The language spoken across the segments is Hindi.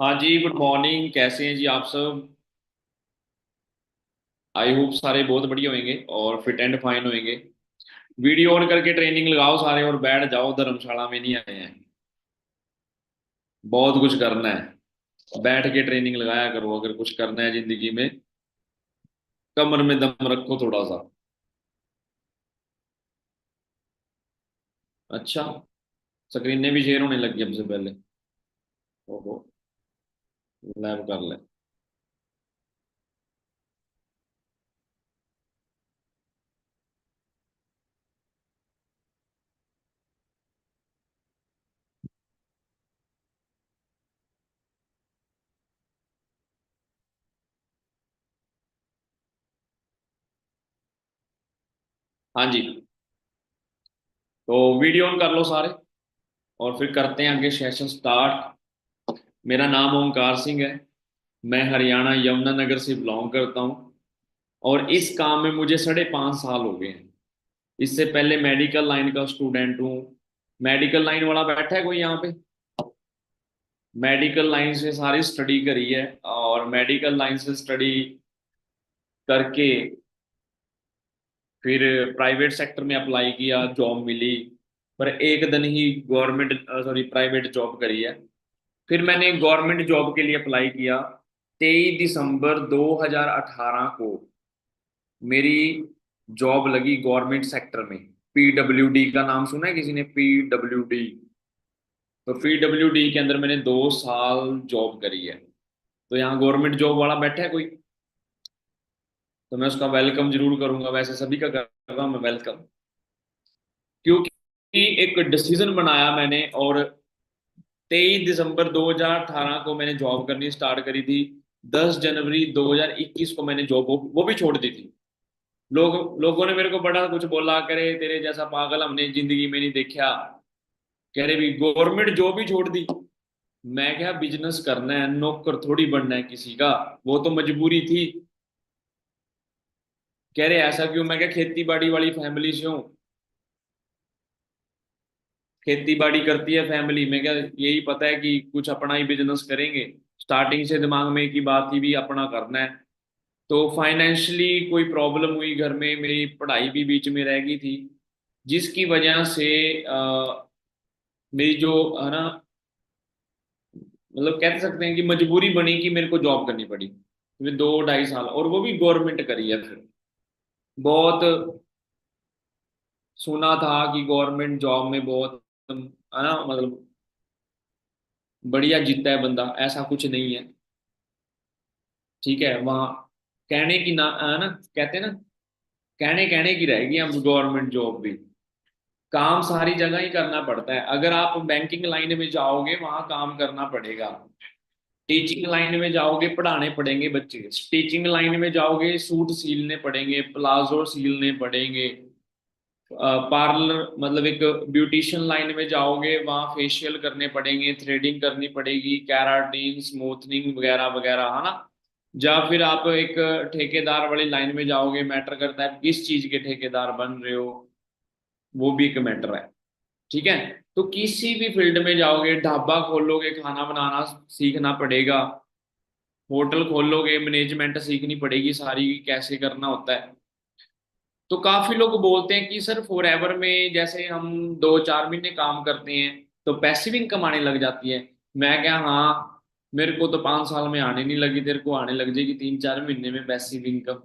हाँ जी, गुड मॉर्निंग। कैसे हैं जी आप सब? आई होप सारे बहुत बढ़िया होंगे और फिट एंड फाइन होंगे। वीडियो ऑन करके ट्रेनिंग लगाओ सारे और बैठ जाओ, धर्मशाला में नहीं आए हैं। बहुत कुछ करना है। बैठ के ट्रेनिंग लगाया करो अगर कुछ करना है जिंदगी में। कमर में दम रखो थोड़ा सा। अच्छा। स्क्रीनें भी शेयर होने लगी हमसे पहले। ओहो। लैब कर ले। हाँ जी। तो वीडियो ऑन कर लो सारे और फिर करते हैं आगे सेशन स्टार्ट। मेरा नाम ओमकार सिंह है। मैं हरियाणा यमुनानगर से बिलोंग करता हूँ। और इस काम में मुझे 5.5 साल हो गए हैं। इससे पहले मेडिकल लाइन का स्टूडेंट हूँ। मेडिकल लाइन वाला बैठा है कोई यहाँ पे? मेडिकल लाइन से सारी स्टडी करी है। और मेडिकल लाइन से स्टडी करके फिर प्राइवेट सेक्टर में अप्लाई किया, जॉब मिली। पर एक दिन ही गवर्नमेंट सॉरी प्राइवेट जॉब करी है। फिर मैंने गवर्नमेंट जॉब के लिए अप्लाई किया। 23 दिसंबर 2018 को मेरी जॉब लगी गवर्नमेंट सेक्टर में। पीडब्ल्यूडी का नाम सुना है किसी ने? पीडब्ल्यूडी। तो पीडब्ल्यूडी के अंदर मैंने 2 साल जॉब करी है। तो यहाँ गवर्नमेंट जॉब वाला बैठा है कोई? तो मैं उसका वेलकम जरूर करूंगा, वैसे सभी का कर रहा हूं मैं वेलकम। क्योंकि एक डिसीजन बनाया मैंने। और 23 दिसंबर 2018 को मैंने जॉब करनी स्टार्ट करी थी। 10 जनवरी 2021 को मैंने जॉब वो भी छोड़ दी थी। लोगों ने मेरे को बड़ा कुछ बोला, करे तेरे जैसा पागल हमने जिंदगी में नहीं देखा। कह रहे भी गवर्नमेंट जॉब ही छोड़ दी। मैं क्या, बिजनेस करना है, नौकर थोड़ी बनना है किसी का। वो तो मजबूरी थी। कह रहे ऐसा क्यों? मैं क्या, खेती बाड़ी वाली फैमिली से हूँ। खेती बाड़ी करती है फैमिली में क्या, यही पता है कि कुछ अपना ही बिजनेस करेंगे। स्टार्टिंग से दिमाग में की बात थी भी अपना करना है। तो फाइनेंशियली कोई प्रॉब्लम हुई घर में, मेरी पढ़ाई भी बीच में रह गई थी। जिसकी वजह से मेरी जो है ना, मतलब कह सकते हैं कि मजबूरी बनी कि मेरे को जॉब करनी पड़ी। फिर 2 ढाई साल, और वो भी गवर्नमेंट करी है फिर। बहुत सुना था कि गवर्नमेंट जॉब में बहुत है ना, मतलब बढ़िया जीता है बंदा। ऐसा कुछ नहीं है। ठीक है वहाँ कहने की ना, है ना, कहते हैं ना, कहने कहने की रहेगी हम गवर्नमेंट जॉब भी। काम सारी जगह ही करना पड़ता है। अगर आप बैंकिंग लाइन में जाओगे वहां काम करना पड़ेगा। टीचिंग लाइन में जाओगे पढ़ाने पड़ेंगे बच्चे। टीचिंग लाइन में जाओगे सूट सीलने पड़ेंगे, प्लाजो सीलने पड़ेंगे। पार्लर मतलब एक ब्यूटिशियन लाइन में जाओगे वहां फेशियल करने पड़ेंगे, थ्रेडिंग करनी पड़ेगी, कैराटीन, स्मूथनिंग वगैरह वगैरह, है ना। या फिर आप एक ठेकेदार वाली लाइन में जाओगे, मैटर करता है किस चीज के ठेकेदार बन रहे हो। वो भी एक मैटर है। ठीक है। तो किसी भी फील्ड में जाओगे, ढाबा खोलोगे खाना बनाना सीखना पड़ेगा। होटल खोलोगे मैनेजमेंट सीखनी पड़ेगी सारी, कैसे करना होता है। तो काफी लोग बोलते हैं कि सर फॉरएवर में जैसे हम 2 4 महीने काम करते हैं तो पैसिव इनकम आने लग जाती है। मैं क्या, हाँ। मेरे को तो 5 साल में आने नहीं लगी, तेरे को आने लग जाएगी 3 4 महीने में पैसिव इनकम।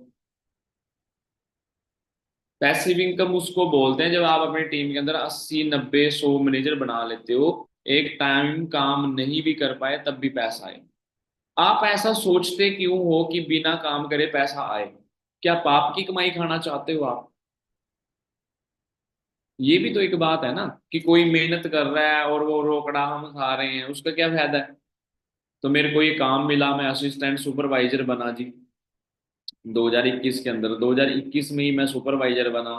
पैसिव इनकम उसको बोलते हैं जब आप अपनी टीम के अंदर 80 90 100 मैनेजर बना लेते हो, एक टाइम काम नहीं भी कर पाए तब भी पैसा आए। आप ऐसा सोचते क्यों हो कि बिना काम करे पैसा आए? क्या पाप की कमाई खाना चाहते हो आप? ये भी तो एक बात है ना, कि कोई मेहनत कर रहा है और वो रोकड़ा हम खा रहे हैं, उसका क्या फायदा है? तो मेरे को ये काम मिला, मैं असिस्टेंट सुपरवाइजर बना जी। 2021 के अंदर, 2021 में ही मैं सुपरवाइजर बना।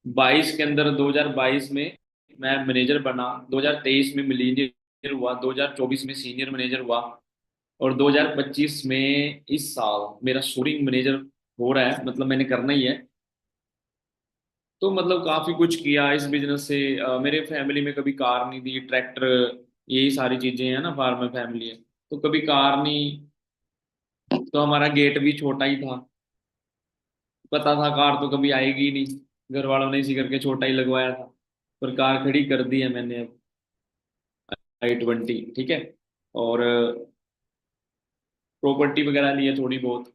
22 के अंदर, 2022 में मैं मैनेजर बना। 2023 में मिलीनियर हुआ, 2024 में सीनियर मैनेजर हुआ। और 2025 में इस साल मेरा शूटिंग मैनेजर हो रहा है, मतलब मैंने करना ही है। तो मतलब काफी कुछ किया इस बिजनेस से। मेरे फैमिली में कभी कार नहीं थी, ट्रैक्टर, यही सारी चीजें हैं ना, फार्मर फैमिली है। तो कभी कार नहीं, तो हमारा गेट भी छोटा ही था। पता था कार तो कभी आएगी ही नहीं, घर वालों ने इसी करके छोटा ही लगवाया था। पर कार खड़ी कर दी है मैंने अब, i20, ठीक है। और प्रॉपर्टी वगैरह ली है थोड़ी बहुत।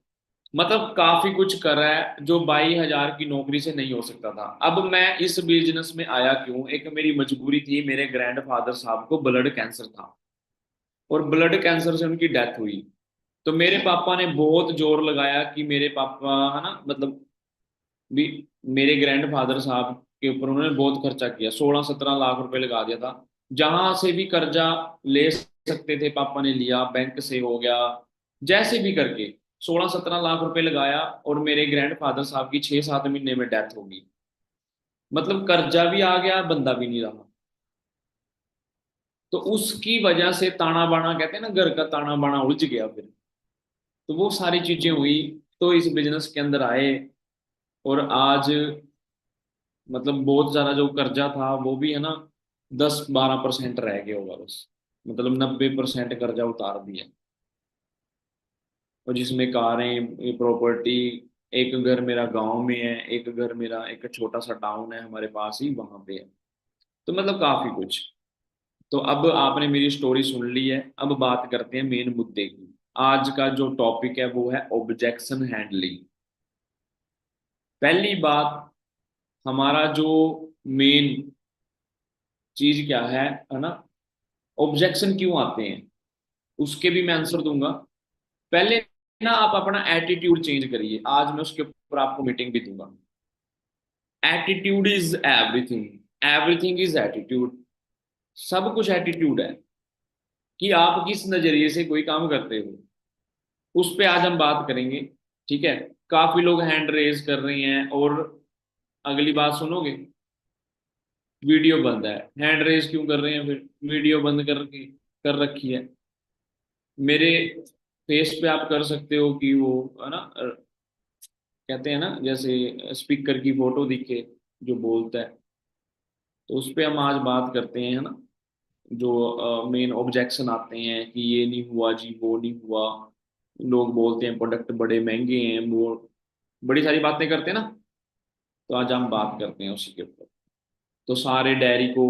मतलब काफी कुछ करा है जो 22,000 की नौकरी से नहीं हो सकता था। अब मैं इस बिजनेस में आया क्यों, एक मेरी मजबूरी थी। मेरे ग्रैंडफादर साहब को ब्लड कैंसर था, और ब्लड कैंसर से उनकी डेथ हुई। तो मेरे पापा ने बहुत जोर लगाया कि मेरे पापा है ना, मतलब भी, मेरे ग्रैंडफादर साहब के ऊपर उन्होंने बहुत खर्चा किया, 16-17 लाख रुपए लगा दिया था। जहां से भी कर्जा ले सकते थे पापा ने लिया, बैंक से हो गया, जैसे भी करके 16-17 लाख रुपए लगाया। और मेरे ग्रैंडफादर साहब की 6-7 महीने में डेथ होगी। मतलब कर्जा भी आ गया, बंदा भी नहीं रहा। तो उसकी वजह से ताना बाना, कहते हैं ना, घर का ताना बाना उलझ गया फिर। तो वो सारी चीजें हुई, तो इस बिजनेस के अंदर आए। और आज मतलब बहुत ज्यादा जो कर्जा था वो भी है ना, 10-12% रह गया होगा बस। मतलब 90% कर्जा उतार दिया। और जिसमें कारें, प्रॉपर्टी, एक घर मेरा गांव में है, एक घर मेरा एक छोटा सा टाउन है हमारे पास ही, वहां पे है। तो मतलब काफी कुछ। तो अब आपने मेरी स्टोरी सुन ली है, अब बात करते हैं मेन मुद्दे की। आज का जो टॉपिक है वो है ऑब्जेक्शन हैंडलिंग। पहली बात, हमारा जो मेन चीज क्या है ना, ऑब्जेक्शन क्यों आते हैं, उसके भी मैं आंसर दूंगा। पहले ना आप अपना एटीट्यूड चेंज करिए, आज मैं उसके ऊपर आपको मीटिंग भी दूंगा। Attitude is everything, everything is attitude. सब कुछ एटीट्यूड है, कि आप किस नजरिए से कोई काम करते हो, उस पे आज हम बात करेंगे। ठीक है। काफी लोग हैंड रेज कर रहे हैं, और अगली बात सुनोगे, वीडियो बंद है। हैंड रेज क्यों कर रहे हैं फिर, वीडियो बंद करके कर रखी है। मेरे फेस पे आप कर सकते हो कि वो है ना, कहते हैं ना, जैसे स्पीकर की फोटो दिखे जो बोलता है। तो उस पे हम आज बात करते हैं, है ना। जो मेन ऑब्जेक्शन आते हैं कि ये नहीं हुआ जी, वो नहीं हुआ, लोग बोलते हैं प्रोडक्ट बड़े महंगे हैं, वो बड़ी सारी बातें करते हैं ना। तो आज हम बात करते हैं उसी के ऊपर। तो सारे डायरी को,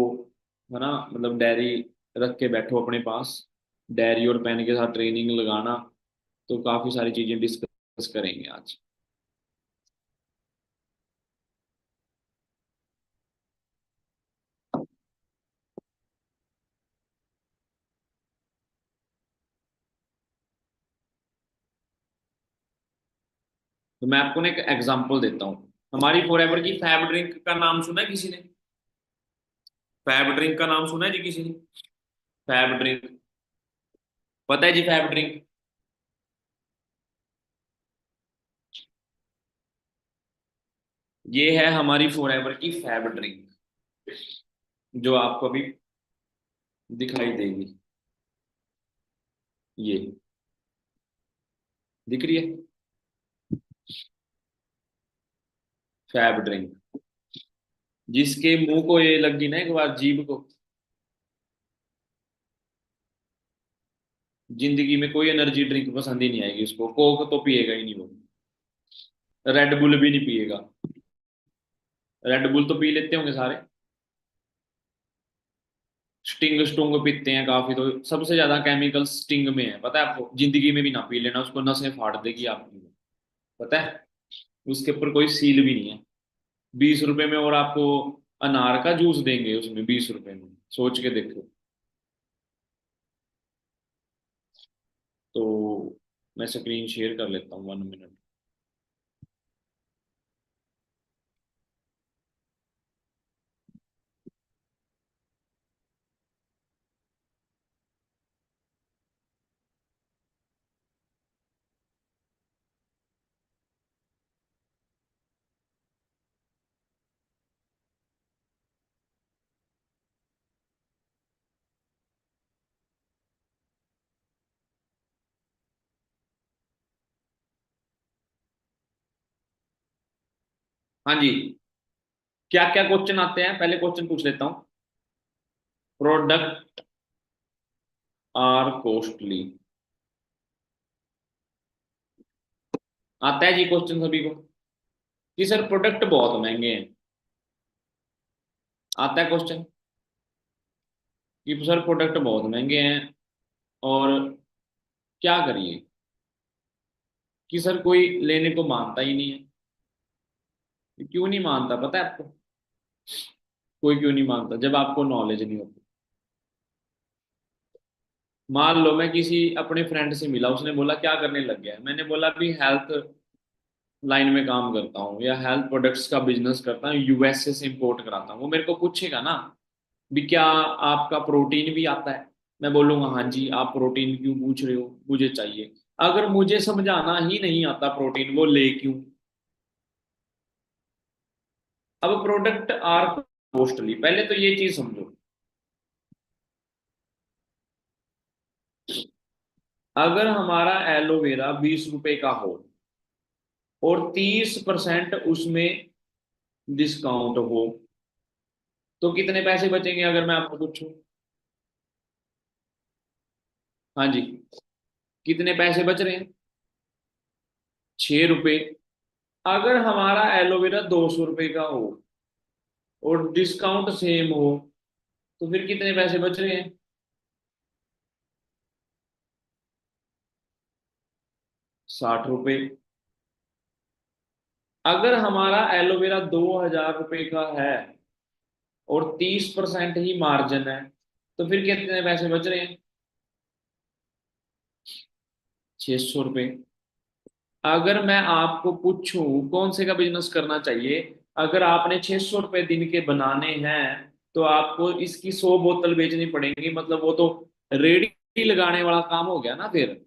है ना, मतलब डायरी रख के बैठो अपने पास, डायरी और पेन के साथ ट्रेनिंग लगाना। तो काफी सारी चीजें डिस्कस करेंगे आज। तो मैं आपको ना एक एग्जांपल देता हूँ। हमारी फॉरएवर की फैब ड्रिंक का नाम सुना है किसी ने? फैब ड्रिंक का नाम सुना है जी किसी ने? फैब ड्रिंक, पता है जी फैब ड्रिंक? ये है हमारी फॉरएवर की फैब ड्रिंक, जो आपको अभी दिखाई देगी। ये दिख रही है, फैब ड्रिंक। जिसके मुंह को ये लगी ना एक बार, जीभ को, जिंदगी में कोई एनर्जी ड्रिंक पसंद ही नहीं आएगी उसको। कोक तो पिएगा ही नहीं वो, रेड बुल भी नहीं पिएगा। रेड बुल तो पी लेते होंगे सारे। स्टिंग स्टुंग पीते हैं काफी, तो सबसे ज्यादा केमिकल स्टिंग में है, पता है आपको? जिंदगी में भी ना पी लेना, उसको नसें फाड़ देगी आपकी, पता है। उसके ऊपर कोई सील भी नहीं है। 20 रुपए में, और आपको अनार का जूस देंगे उसमें 20 रुपए में, सोच के देखो। तो मैं स्क्रीन शेयर कर लेता हूँ, 1 मिनट। हाँ जी। क्या क्या क्वेश्चन आते हैं, पहले क्वेश्चन पूछ लेता हूँ। प्रोडक्ट आर कॉस्टली, आता है जी क्वेश्चन सभी को कि सर प्रोडक्ट बहुत महंगे हैं। आता है क्वेश्चन कि सर प्रोडक्ट बहुत महंगे हैं और क्या करिए, कि सर कोई लेने को मानता ही नहीं है। क्यों नहीं मानता पता है आपको? कोई क्यों नहीं मानता? जब आपको नॉलेज नहीं होती। मान लो मैं किसी अपने फ्रेंड से मिला, उसने बोला क्या करने लग गया है? मैंने बोला भी हेल्थ लाइन में काम करता हूँ या हेल्थ प्रोडक्ट्स का बिजनेस करता हूँ, यूएसए से इंपोर्ट कराता हूँ। वो मेरे को पूछेगा ना भी क्या आपका प्रोटीन भी आता है? मैं बोलूंगा हाँ जी। आप प्रोटीन क्यों पूछ रहे हो? मुझे चाहिए। अगर मुझे समझाना ही नहीं आता प्रोटीन, वो ले क्यों? अब प्रोडक्ट आर कॉस्टली, पहले तो ये चीज समझो। अगर हमारा एलोवेरा 20 रुपए का हो और 30% उसमें डिस्काउंट हो, तो कितने पैसे बचेंगे अगर मैं आपको पूछूं? हाँ जी। कितने पैसे बच रहे हैं? 6 रुपए। अगर हमारा एलोवेरा 200 रुपए का हो और डिस्काउंट सेम हो, तो फिर कितने पैसे बच रहे हैं? 60 रुपए। अगर हमारा एलोवेरा 2000 रुपए का है और 30% ही मार्जिन है, तो फिर कितने पैसे बच रहे हैं? 600 रुपये। अगर मैं आपको पूछूं कौन से का बिजनेस करना चाहिए, अगर आपने 600 रुपये दिन के बनाने हैं, तो आपको इसकी 100 बोतल बेचनी पड़ेंगी। मतलब वो तो रेडी लगाने वाला काम हो गया ना फिर।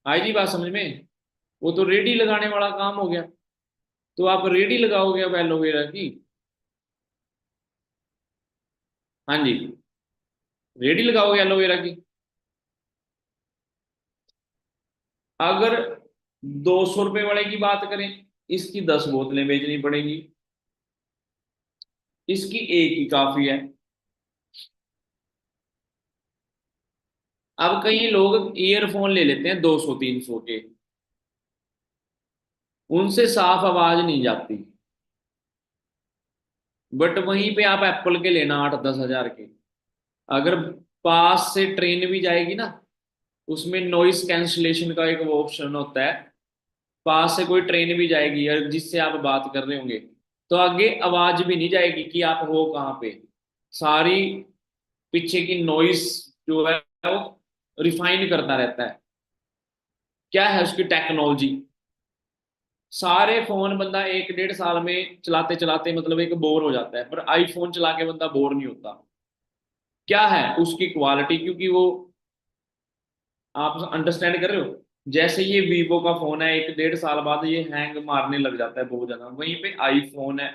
आई जी बात समझ में? वो तो रेडी लगाने वाला काम हो गया। तो आप रेडी लगाओगे अब एलोवेरा की? हाँ जी। रेडी लगाओगे एलोवेरा की। अगर 200 रुपये वाले की बात करें, इसकी 10 बोतलें बेचनी पड़ेंगी। इसकी एक ही काफी है। अब कई लोग ईयरफोन ले लेते हैं 200 300 के, उनसे साफ आवाज नहीं जाती। बट वहीं पे आप एप्पल के लेना 8 10 हजार के। अगर पास से ट्रेन भी जाएगी ना, उसमें नॉइस कैंसलेशन का एक वो ऑप्शन होता है। पास से कोई ट्रेन भी जाएगी और जिससे आप बात कर रहे होंगे, तो आगे आवाज भी नहीं जाएगी कि आप हो कहाँ पे। सारी पीछे की नॉइस जो है वो रिफाइन करता रहता है। क्या है उसकी टेक्नोलॉजी? सारे फोन बंदा 1 1.5 साल में चलाते चलाते मतलब एक बोर हो जाता है, पर आईफोन चला के बंदा बोर नहीं होता। क्या है उसकी क्वालिटी? क्योंकि वो, आप अंडरस्टैंड कर रहे हो? जैसे ये वीवो का फोन है, 1 1.5 साल बाद ये हैंग मारने लग जाता है बहुत ज्यादा। वहीं पे आईफोन है,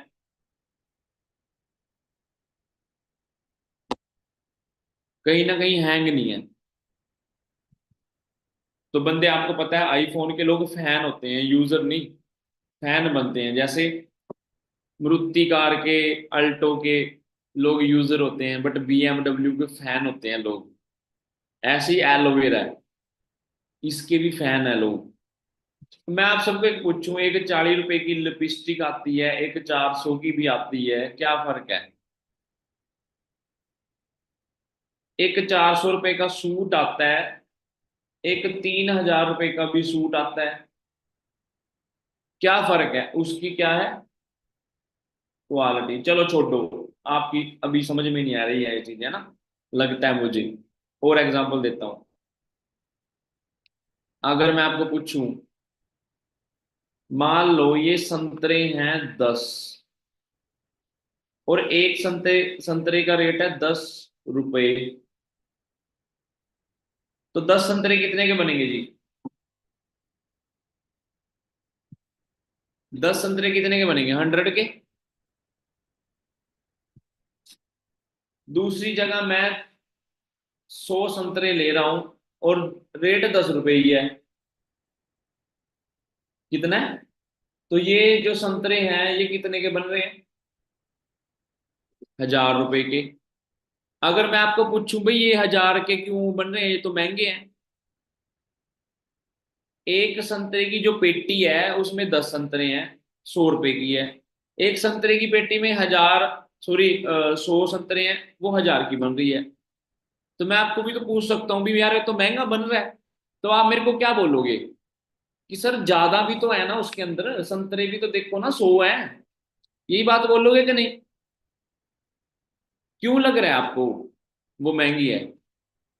कहीं ना कहीं हैंग नहीं है। तो बंदे, आपको पता है आईफोन के लोग फैन होते हैं, यूजर नहीं। फैन बनते हैं। जैसे मारुति कार के, अल्टो के लोग यूजर होते हैं, बट बीएमडब्ल्यू के फैन होते हैं लोग। ऐसे ही एलोवेरा है, इसके भी फैन है लोग। मैं आप सबको एक पूछूं, एक 40 रुपए की लिपस्टिक आती है, एक 400 की भी आती है, क्या फर्क है? एक 400 रुपए का सूट आता है, एक 3000 रुपए का भी सूट आता है। क्या फर्क है उसकी? क्या है? क्वालिटी। चलो छोड़ो, आपकी अभी समझ में नहीं आ रही है ये चीज, है ना? लगता है मुझे। और एग्जांपल देता हूं। अगर मैं आपको पूछूं, मान लो ये संतरे हैं 10, और एक संतरे संतरे का रेट है 10 रुपए, तो 10 संतरे कितने के बनेंगे जी? 10 संतरे कितने के बनेंगे? 100 के। दूसरी जगह मैं 100 संतरे ले रहा हूं और रेट 10 रुपए ही है। कितना है? तो ये जो संतरे हैं ये कितने के बन रहे हैं? 1000 रुपए के। अगर मैं आपको पूछूं भाई ये 1000 के क्यों बन रहे हैं, ये तो महंगे हैं। एक संतरे की जो पेटी है उसमें 10 संतरे हैं, 100 रुपए की है। एक संतरे की पेटी में 1000, सॉरी, 100 संतरे हैं, वो 1000 की बन रही है। तो मैं आपको भी तो पूछ सकता हूँ भी यार, ये तो महंगा बन रहा है। तो आप मेरे को क्या बोलोगे कि सर ज्यादा भी तो है ना उसके अंदर, संतरे भी तो देखो ना 100 है। यही बात बोलोगे कि नहीं? क्यों लग रहा है आपको वो महंगी है?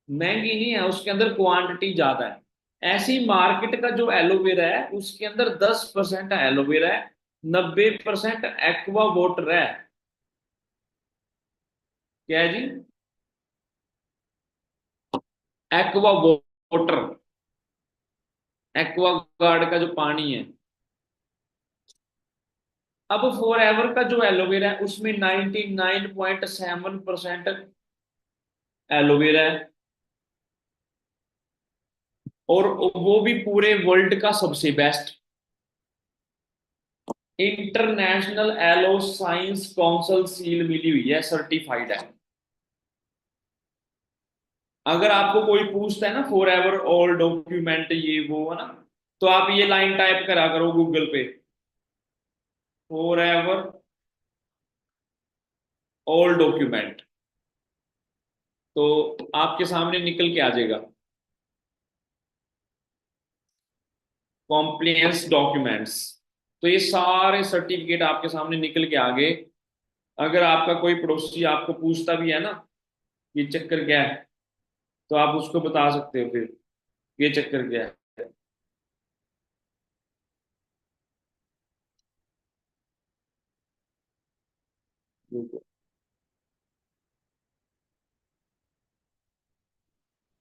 महंगी नहीं है, उसके अंदर क्वांटिटी ज्यादा है। ऐसी मार्केट का जो एलोवेरा है उसके अंदर 10% एलोवेरा है, 90% एक्वा वाटर है। क्या है जी? एक्वा वाटर, एक्वा गार्ड का जो पानी है। अब फॉर एवर का जो एलोवेरा है उसमें 99.7% एलोवेरा है। और वो भी पूरे वर्ल्ड का सबसे best, international aloe science council seal मिली हुई है, सर्टिफाइड है। अगर आपको कोई पूछता है ना फॉर एवर ऑल डॉक्यूमेंट ये वो है ना, तो आप ये लाइन टाइप करा करो गूगल पे, फॉर एवर ऑल डॉक्यूमेंट, तो आपके सामने निकल के आ जाएगा कॉम्प्लियंस डॉक्यूमेंट्स। तो ये सारे सर्टिफिकेट आपके सामने निकल के आ गए। अगर आपका कोई पड़ोसी आपको पूछता भी है ना ये चक्कर क्या है, तो आप उसको बता सकते हो फिर ये चक्कर क्या है।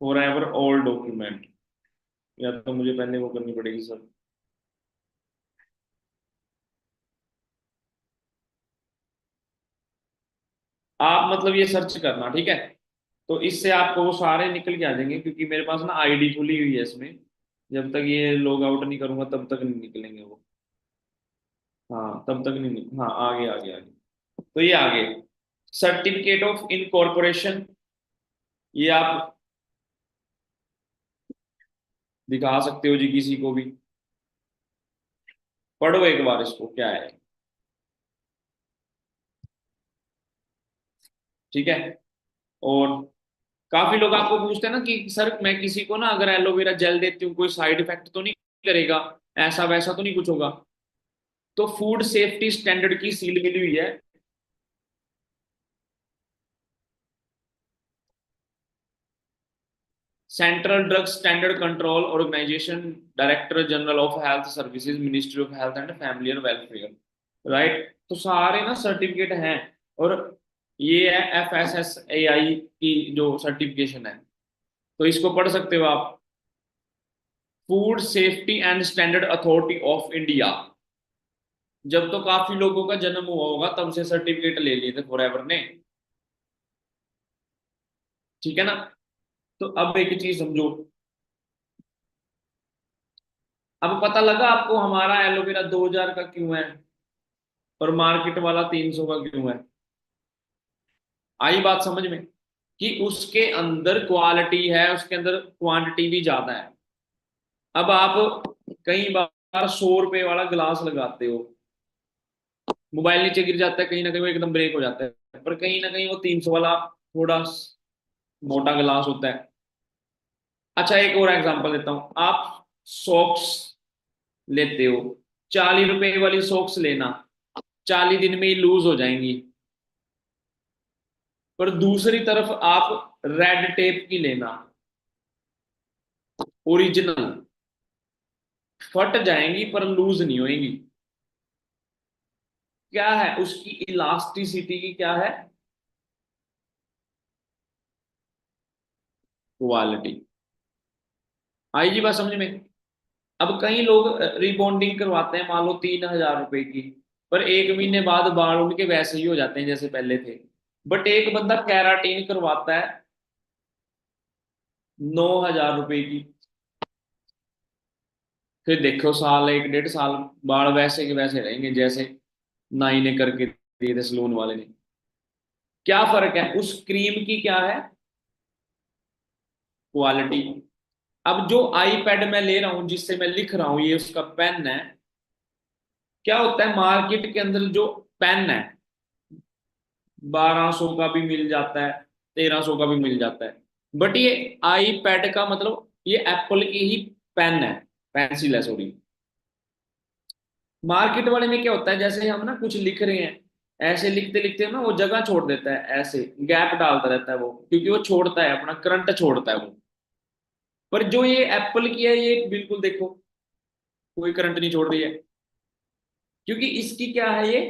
फॉर एवर ऑल डॉक्यूमेंट, या तो मुझे पहले वो करनी पड़ेगी सर। आप मतलब ये सर्च करना, ठीक है? तो इससे आपको वो सारे निकल के आ जाएंगे, क्योंकि मेरे पास ना आईडी खुली हुई है इसमें। जब तक ये लॉग आउट नहीं करूंगा तब तक नहीं निकलेंगे वो। हाँ तब तक नहीं हाँ, आगे आगे आगे। तो ये आगे सर्टिफिकेट ऑफ इनकॉर्पोरेशन, ये आप दिखा सकते हो जी किसी को भी। पढ़ो एक बार इसको क्या है, ठीक है? और काफी लोग आपको पूछते हैं ना कि सर मैं किसी को ना अगर एलोवेरा जेल देती हूँ कोई साइड इफेक्ट तो नहीं करेगा, ऐसा वैसा तो नहीं कुछ होगा? तो फूड सेफ्टी स्टैंडर्ड की सील मिली हुई है। Central drug standard control organisation, director general of health services, ministry of health and family and welfare, right? तो सारे ना सर्टिफिकेट हैं। और ये है FSSAI की जो सर्टिफिकेशन है, तो इसको पढ़ सकते हो आप। Food safety and standard authority of India. जब तो काफी लोगों का जन्म हुआ होगा तब से सर्टिफिकेट ले लिए थे फॉरएवर ने, ठीक है ना? तो अब एक चीज समझो, अब पता लगा आपको हमारा एलोवेरा 2000 का क्यों है और मार्केट वाला 300 का क्यों है। आई बात समझ में कि उसके अंदर क्वालिटी है, उसके अंदर क्वांटिटी भी ज्यादा है। अब आप कई बार 100 रुपए वाला गिलास लगाते हो, मोबाइल नीचे गिर जाता है, कहीं ना कहीं वो एकदम ब्रेक हो जाता है, पर कहीं ना कहीं वो 300 वाला थोड़ा मोटा गिलास होता है। अच्छा एक और एग्जांपल देता हूं, आप सॉक्स लेते हो, 40 रुपए वाली सॉक्स लेना, 40 दिन में ही लूज हो जाएंगी। पर दूसरी तरफ आप रेड टेप की लेना, ओरिजिनल, फट जाएंगी पर लूज नहीं होएंगी। क्या है उसकी इलास्टिसिटी की, क्या है? क्वालिटी। आई जी बात समझ में? अब कई लोग रिबॉन्डिंग करवाते हैं मान लो 3000 रुपए की, पर 1 महीने बाद बाल उनके वैसे ही हो जाते हैं जैसे पहले थे। बट एक बंदा कैराटीन करवाता है 9000 रुपए की, फिर देखो साल, 1 1.5 साल बाल वैसे के वैसे रहेंगे जैसे नाई ने करके दिए थे, सलून वाले ने। क्या फर्क है उस क्रीम की, क्या है? क्वालिटी। अब जो आईपैड मैं ले रहा हूं जिससे मैं लिख रहा हूं, ये उसका पेन है। क्या होता है मार्केट के अंदर जो पेन है, 1200 का भी मिल जाता है, 1300 का भी मिल जाता है। बट ये आईपैड का मतलब ये एप्पल की ही पेन है, पेंसिल है सॉरी। मार्केट वाले में क्या होता है, जैसे हम ना कुछ लिख रहे हैं, ऐसे लिखते लिखते ना वो जगह छोड़ देता है, ऐसे गैप डालता रहता है वो, क्योंकि वो छोड़ता है अपना करंट छोड़ता है वो। पर जो ये एप्पल की है ये बिल्कुल देखो, कोई करंट नहीं छोड़ रही है, क्योंकि इसकी क्या है ये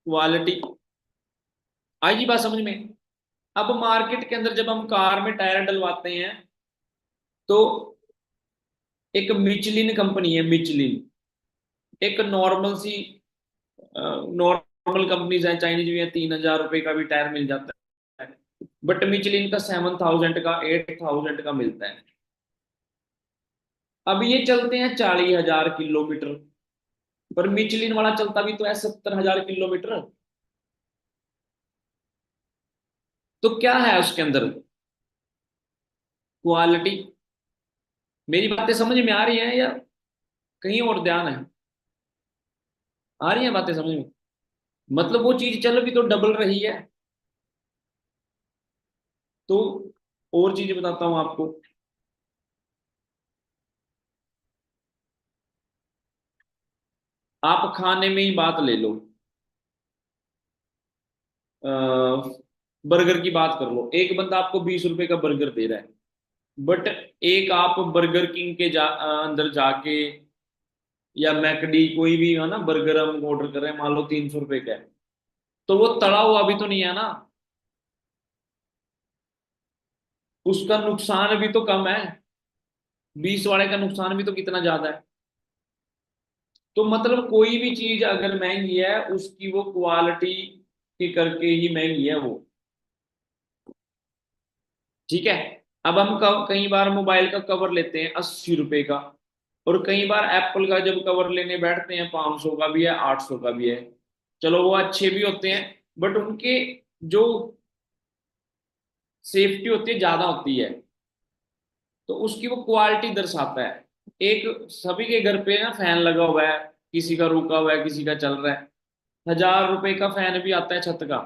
क्वालिटी। आई बात समझ में। अब मार्केट के अंदर जब हम कार में टायर डलवाते हैं, तो एक मिचलिन कंपनी है, मिचलिन, एक नॉर्मल सी नॉर्मल कंपनीज हैं, चाइनीज भी है, 3000 रुपए का भी टायर मिल जाता है। बट मिचलिन का 7000 का, 8000 का मिलता है। अब ये चलते हैं 40,000 किलोमीटर, पर मिचलिन वाला चलता भी तो है 70,000 किलोमीटर। तो क्या है उसके अंदर क्वालिटी। मेरी बातें समझ में आ रही हैं या कहीं और ध्यान है? आ रही है बातें समझ में? मतलब वो चीज चल भी तो डबल रही है। तो और चीज बताता हूं आपको। आप खाने में ही बात ले लो, बर्गर की बात कर लो, एक बंदा आपको 20 रुपए का बर्गर दे रहा है। बट एक आप बर्गर किंग के अंदर जाके, या मैकडी कोई भी है ना, बर्गर हम ऑर्डर कर रहे हैं, मान लो 300 रुपए का है, तो वो तला हुआ भी तो नहीं है ना, उसका नुकसान भी तो कम है। 20 वाले का नुकसान भी तो कितना ज्यादा है। तो मतलब कोई भी चीज अगर महंगी है, उसकी वो क्वालिटी के करके ही महंगी है वो। ठीक है। अब हम कई बार मोबाइल का कवर लेते हैं 80 रुपए का, और कई बार एप्पल का जब कवर लेने बैठते हैं 500 का भी है, 800 का भी है। चलो वो अच्छे भी होते हैं, बट उनके जो सेफ्टी होती है ज्यादा होती है, तो उसकी वो क्वालिटी दर्शाता है। एक सभी के घर पे ना फैन लगा हुआ है, किसी का रुका हुआ है, किसी का चल रहा है। 1000 रुपए का फैन भी आता है छत का।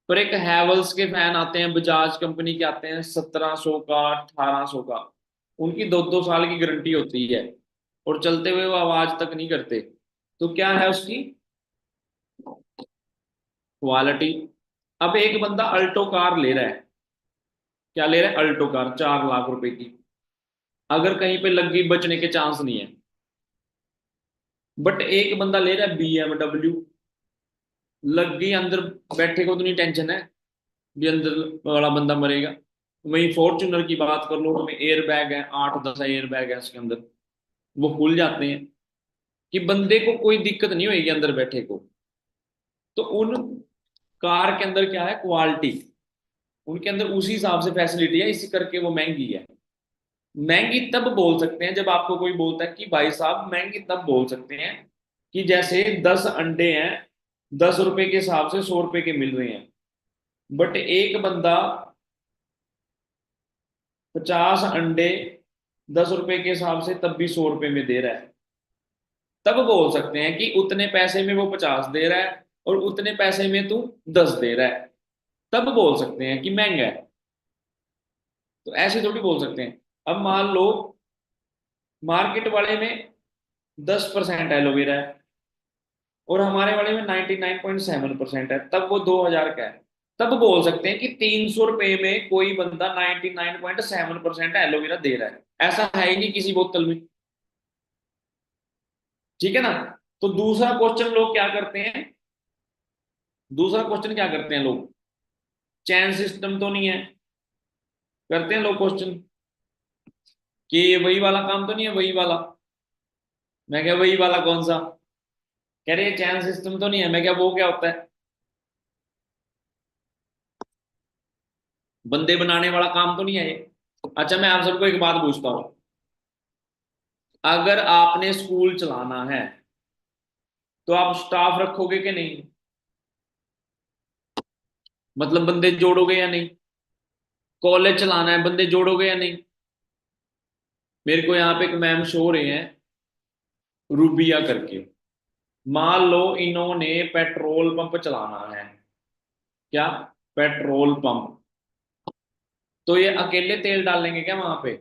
पर एक हैवल्स के फैन आते हैं, बजाज कंपनी के आते हैं 1700 का, 1800 का। उनकी 2-2 साल की गारंटी होती है, और चलते हुए वो आवाज तक नहीं करते। तो क्या है उसकी क्वालिटी। अब एक बंदा अल्टो कार ले रहा है, क्या ले रहा है, अल्टो कार 4 लाख रुपए की, अगर कहीं पे लग गई बचने के चांस नहीं है। बट एक बंदा ले रहा है BMW, लग गई अंदर, बैठे को तो नहीं टेंशन है भी अंदर वाला बंदा मरेगा। वहीं फॉर्च्यूनर की बात कर लो, उसमें एयर बैग है, 8-10 एयर बैग है उसके अंदर, वो खुल जाते हैं कि बंदे को कोई दिक्कत नहीं होगी अंदर बैठे को। तो उन कार के अंदर क्या है क्वालिटी, उनके अंदर उसी हिसाब से फैसिलिटी है, इसी करके वो महंगी है। महंगी तब बोल सकते हैं जब आपको कोई बोलता है कि भाई साहब महंगी, तब बोल सकते हैं कि जैसे 10 अंडे हैं, 10 रुपए के हिसाब से 100 रुपए के मिल रहे हैं, बट एक बंदा 50 अंडे 10 रुपए के हिसाब से तब भी 100 रुपए में दे रहा है। तब बोल सकते हैं कि उतने पैसे में वो 50 दे रहा है, और उतने पैसे में तू 10 दे रहा है। तब बोल सकते हैं कि महंगा है। तो ऐसे थोड़ी बोल सकते हैं। अब मान लो मार्केट वाले में 10% एलोवेरा है, और हमारे वाले में 99.7% है, तब वो 2000 का है। तब बोल सकते हैं कि 300 रुपए में कोई बंदा 99.7% एलोवेरा दे रहा है, ऐसा है ही नहीं किसी बोतल में। ठीक है ना। तो दूसरा क्वेश्चन लोग क्या करते हैं, दूसरा क्वेश्चन क्या करते हैं लोग, चैन सिस्टम तो नहीं है, करते हैं लोग क्वेश्चन कि ये वही वाला काम तो नहीं है, वही वाला। मैं क्या वही वाला कौन सा? कह रहे चैन सिस्टम तो नहीं है। मैं क्या वो क्या होता है? बंदे बनाने वाला काम तो नहीं है ये। अच्छा मैं आप सबको एक बात पूछता हूँ, अगर आपने स्कूल चलाना है तो आप स्टाफ रखोगे कि नहीं? मतलब बंदे जोड़ोगे या नहीं? कॉलेज चलाना है, बंदे जोड़ोगे या नहीं? मेरे को यहाँ पे एक मैम शो रहे हैं, रूबिया करके। मान लो इन्होंने पेट्रोल पंप चलाना है। क्या? Petrol pump. तो ये अकेले तेल डालेंगे क्या वहां पे?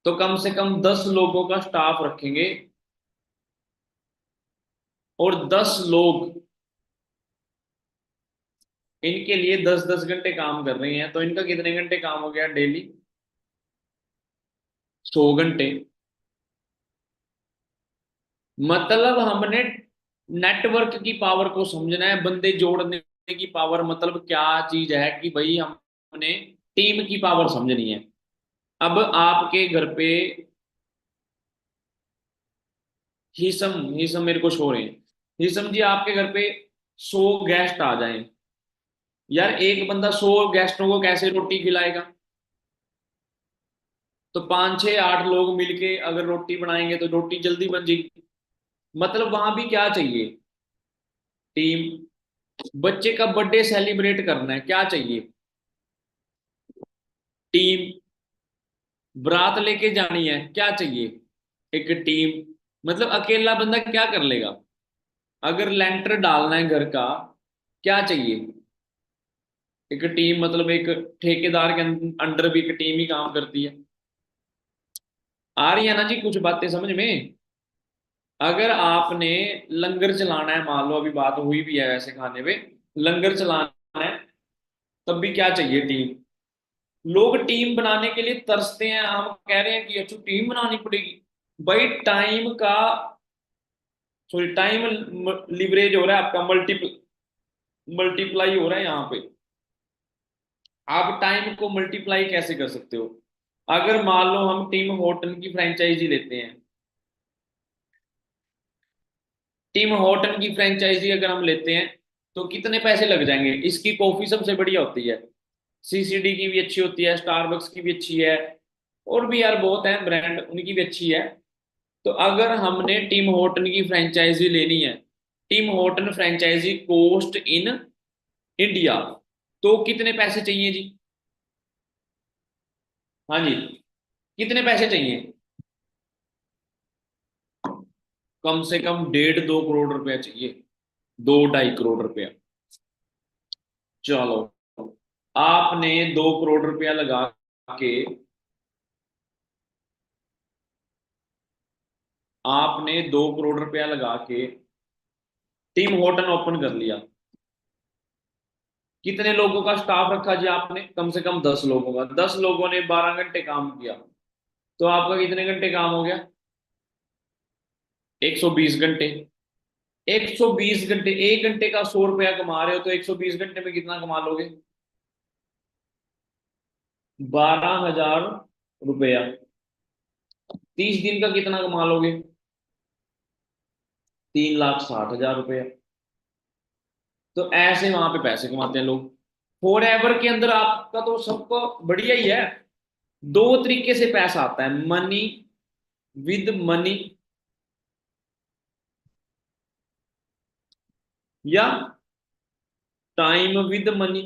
तो कम से कम 10 लोगों का स्टाफ रखेंगे, और 10 लोग इनके लिए 10-10 घंटे काम कर रहे हैं, तो इनका कितने घंटे काम हो गया डेली? 100 घंटे। मतलब हमने नेटवर्क की पावर को समझना है, बंदे जोड़ने की पावर मतलब क्या चीज है, कि भाई हमने टीम की पावर समझनी है। अब आपके घर पे हिसम हिसम मेरे को शो रहे हैं, हिसम जी आपके घर पे 100 गेस्ट आ जाएं, यार एक बंदा 100 गेस्टों को कैसे रोटी खिलाएगा? तो 5 6 8 लोग मिलके अगर रोटी बनाएंगे तो रोटी जल्दी बन जाएगी। मतलब वहां भी क्या चाहिए? टीम। बच्चे का बर्थडे सेलिब्रेट करना है, क्या चाहिए? टीम। बारात लेके जानी है, क्या चाहिए? एक टीम। मतलब अकेला बंदा क्या कर लेगा? अगर लेंटर डालना है घर का, क्या चाहिए? एक टीम। मतलब एक ठेकेदार के अंडर भी एक टीम ही काम करती है। आ रही है ना जी कुछ बातें समझ में? अगर आपने लंगर चलाना है, मान लो अभी बात हुई भी है वैसे खाने पे, लंगर चलाना है, तब भी क्या चाहिए? टीम। लोग टीम बनाने के लिए तरसते हैं, हम कह रहे हैं कि अच्छा टीम बनानी पड़ेगी। भाई टाइम का, सॉरी, टाइम लिवरेज हो रहा है आपका, मल्टीप्लाई हो रहा है यहाँ पे। आप टाइम को मल्टीप्लाई कैसे कर सकते हो? अगर मान लो हम टीम होटल की फ्रेंचाइजी लेते हैं, टीम हॉटन की फ्रेंचाइजी अगर हम लेते हैं, तो कितने पैसे लग जाएंगे? इसकी कॉफी सबसे बढ़िया होती है, सीसीडी की भी अच्छी होती है, स्टारबक्स की भी अच्छी है, और भी यार बहुत है ब्रांड, उनकी भी अच्छी है। तो अगर हमने टीम हॉटन की फ्रेंचाइजी लेनी है, Tim Horton franchisee cost in India, तो कितने पैसे चाहिए जी? हाँ जी, कितने पैसे चाहिए? कम से कम 1.5 2 करोड़ रुपया चाहिए। 2 2.5 करोड़ रुपया। चलो, आपने 2 करोड़ रुपया लगा के, आपने 2 करोड़ रुपया लगा के टीम होटल ओपन कर लिया। कितने लोगों का स्टाफ रखा जी आपने? कम से कम 10 लोगों का। 10 लोगों ने 12 घंटे काम किया, तो आपका कितने घंटे काम हो गया? 120 घंटे। 120 घंटे, 1 घंटे का 100 रुपया कमा रहे हो, तो 120 घंटे में कितना कमा लोगे? 12,000 रुपया। 30 दिन का कितना कमा लोगे? 3,60,000 रुपया। तो ऐसे वहां पे पैसे कमाते हैं लोग। फॉर एवर के अंदर आपका तो सबको बढ़िया ही है। दो तरीके से पैसा आता है, मनी विद मनी, या time with money.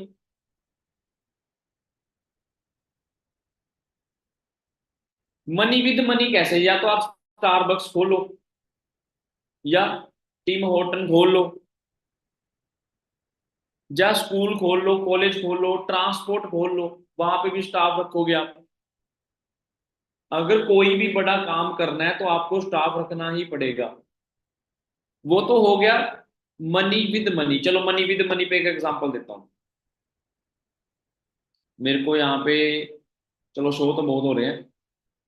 Money with money कैसे? या तो आप स्टारबक्स खोलो, या टीम होटल खोल लो, या स्कूल खोल लो, कॉलेज खोल लो, ट्रांसपोर्ट खोल लो, वहां पे भी स्टाफ रखोगे आप। अगर कोई भी बड़ा काम करना है तो आपको स्टाफ रखना ही पड़ेगा। वो तो हो गया मनी विद मनी। चलो मनी विद मनी पे एक एग्जांपल देता हूँ। मेरे को यहाँ पे, चलो शो तो बहुत हो रहे हैं।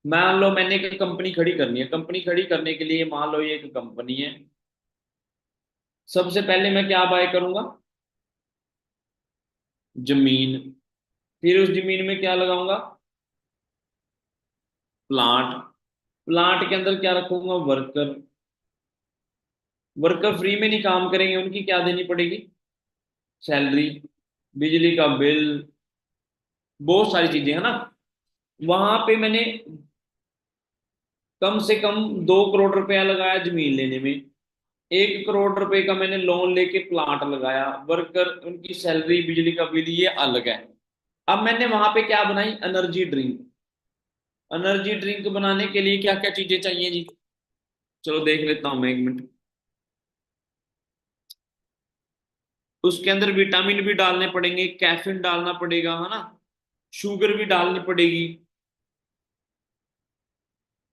मान लो मैंने एक कंपनी खड़ी करनी है, कंपनी खड़ी करने के लिए मान लो ये एक कंपनी है। सबसे पहले मैं क्या बाय करूंगा? जमीन। फिर उस जमीन में क्या लगाऊंगा? प्लांट। प्लांट के अंदर क्या रखूंगा? वर्कर। वर्कर फ्री में नहीं काम करेंगे, उनकी क्या देनी पड़ेगी? सैलरी, बिजली का बिल, बहुत सारी चीजें है ना। वहां पे मैंने कम से कम 2 करोड़ रुपया लगाया जमीन लेने में, 1 करोड़ रुपए का मैंने लोन लेके प्लांट लगाया, वर्कर, उनकी सैलरी, बिजली का बिल, ये अलग है। अब मैंने वहां पे क्या बनाई, एनर्जी ड्रिंक। एनर्जी ड्रिंक बनाने के लिए क्या क्या चीजें चाहिए जी, चलो देख लेता हूं मैं एक मिनट। उसके अंदर विटामिन भी डालने पड़ेंगे, कैफीन डालना पड़ेगा, है ना, शुगर भी डालनी पड़ेगी।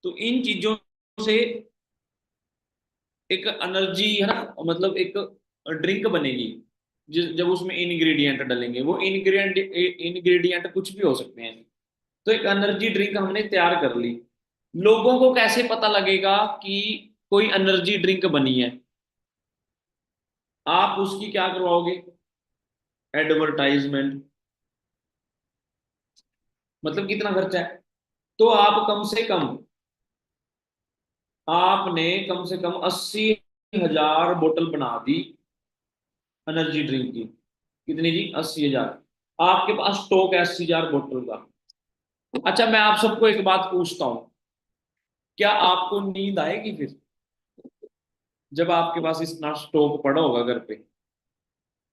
तो इन चीजों से एक एनर्जी, है ना, मतलब एक ड्रिंक बनेगी। जब उसमें इंग्रेडिएंट डलेंगे, वो इंग्रेडिएंट कुछ भी हो सकते हैं। तो एक एनर्जी ड्रिंक हमने तैयार कर ली। लोगों को कैसे पता लगेगा कि कोई एनर्जी ड्रिंक बनी है? आप उसकी क्या करवाओगे, एडवर्टाइजमेंट। मतलब कितना खर्चा है? तो आप कम से कम, आपने कम से कम 80,000 बोतल बना दी एनर्जी ड्रिंक की। कितनी जी, 80,000। आपके पास स्टॉक है 80,000 बोतल का। अच्छा, मैं आप सबको एक बात पूछता हूं, क्या आपको नींद आएगी फिर, जब आपके पास इतना स्टॉक पड़ा होगा घर पे?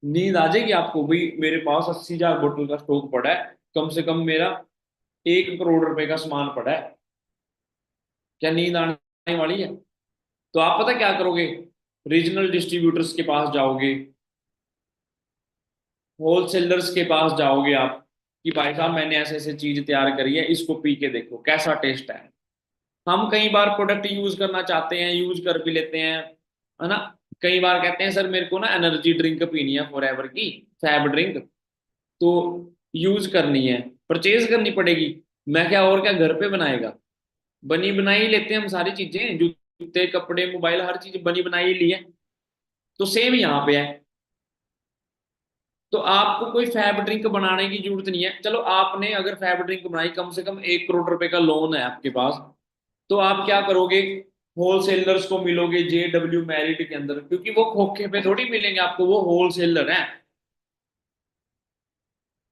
नींद आ जाएगी आपको भाई, मेरे पास 80,000 बोतल का स्टॉक पड़ा है, कम से कम मेरा 1 करोड़ रुपए का सामान पड़ा है। क्या नींद आने वाली है? तो आप पता क्या करोगे, रीजनल डिस्ट्रीब्यूटर्स के पास जाओगे, होलसेलर्स के पास जाओगे आप, कि भाई साहब मैंने ऐसे ऐसे चीज तैयार करी है, इसको पी के देखो कैसा टेस्ट है। हम कई बार प्रोडक्ट यूज करना चाहते हैं, यूज कर भी लेते हैं, है ना। कई बार कहते हैं सर मेरे को ना एनर्जी ड्रिंक पीनी है फॉर एवर की, फैब ड्रिंक, तो यूज करनी है, परचेज करनी पड़ेगी। मैं क्या, और क्या घर पे बनाएगा? बनी बनाई ही लेते हैं हम सारी चीजें, जूते कपड़े मोबाइल हर चीज बनी बनाई ही ली है। तो सेम यहाँ पे है। तो आपको कोई फैब ड्रिंक बनाने की जरूरत नहीं है। चलो आपने अगर फैब ड्रिंक बनाई, कम से कम 1 करोड़ रुपए का लोन है आपके पास, तो आप क्या करोगे, होलसेलर्स को मिलोगे JW मैरिट के अंदर, क्योंकि वो खोखे पे थोड़ी मिलेंगे आपको, वो होलसेलर है।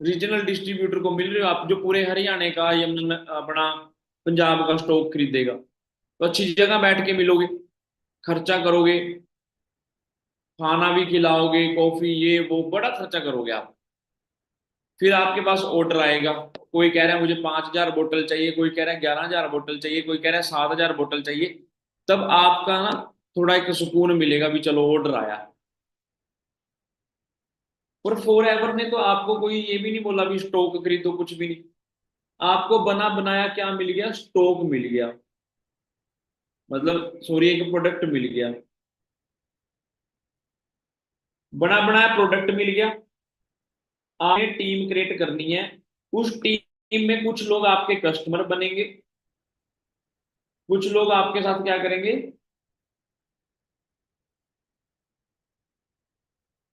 रीजनल डिस्ट्रीब्यूटर को मिल रहे हो आप, जो पूरे हरियाणा का यमुना अपना पंजाब का स्टॉक खरीदेगा। तो अच्छी जगह बैठ के मिलोगे, खर्चा करोगे, खाना भी खिलाओगे, कॉफी ये वो, बड़ा खर्चा करोगे आप। फिर आपके पास ऑर्डर आएगा, कोई कह रहा है मुझे 5,000 बोतल चाहिए, कोई कह रहा है 11,000 बोतल चाहिए, कोई कह रहा है 7,000 बोतल चाहिए। तब आपका ना थोड़ा एक सुकून मिलेगा भी, चलो ऑर्डर आया। और फॉर एवर ने तो आपको कोई ये भी नहीं बोला भी स्टॉक खरीदो, कुछ भी नहीं। आपको बना बनाया क्या मिल गया, स्टॉक मिल गया, मतलब सॉरी एक प्रोडक्ट मिल गया, बना बनाया प्रोडक्ट मिल गया। आपने टीम क्रिएट करनी है, उस टीम में कुछ लोग आपके कस्टमर बनेंगे, कुछ लोग आपके साथ क्या करेंगे,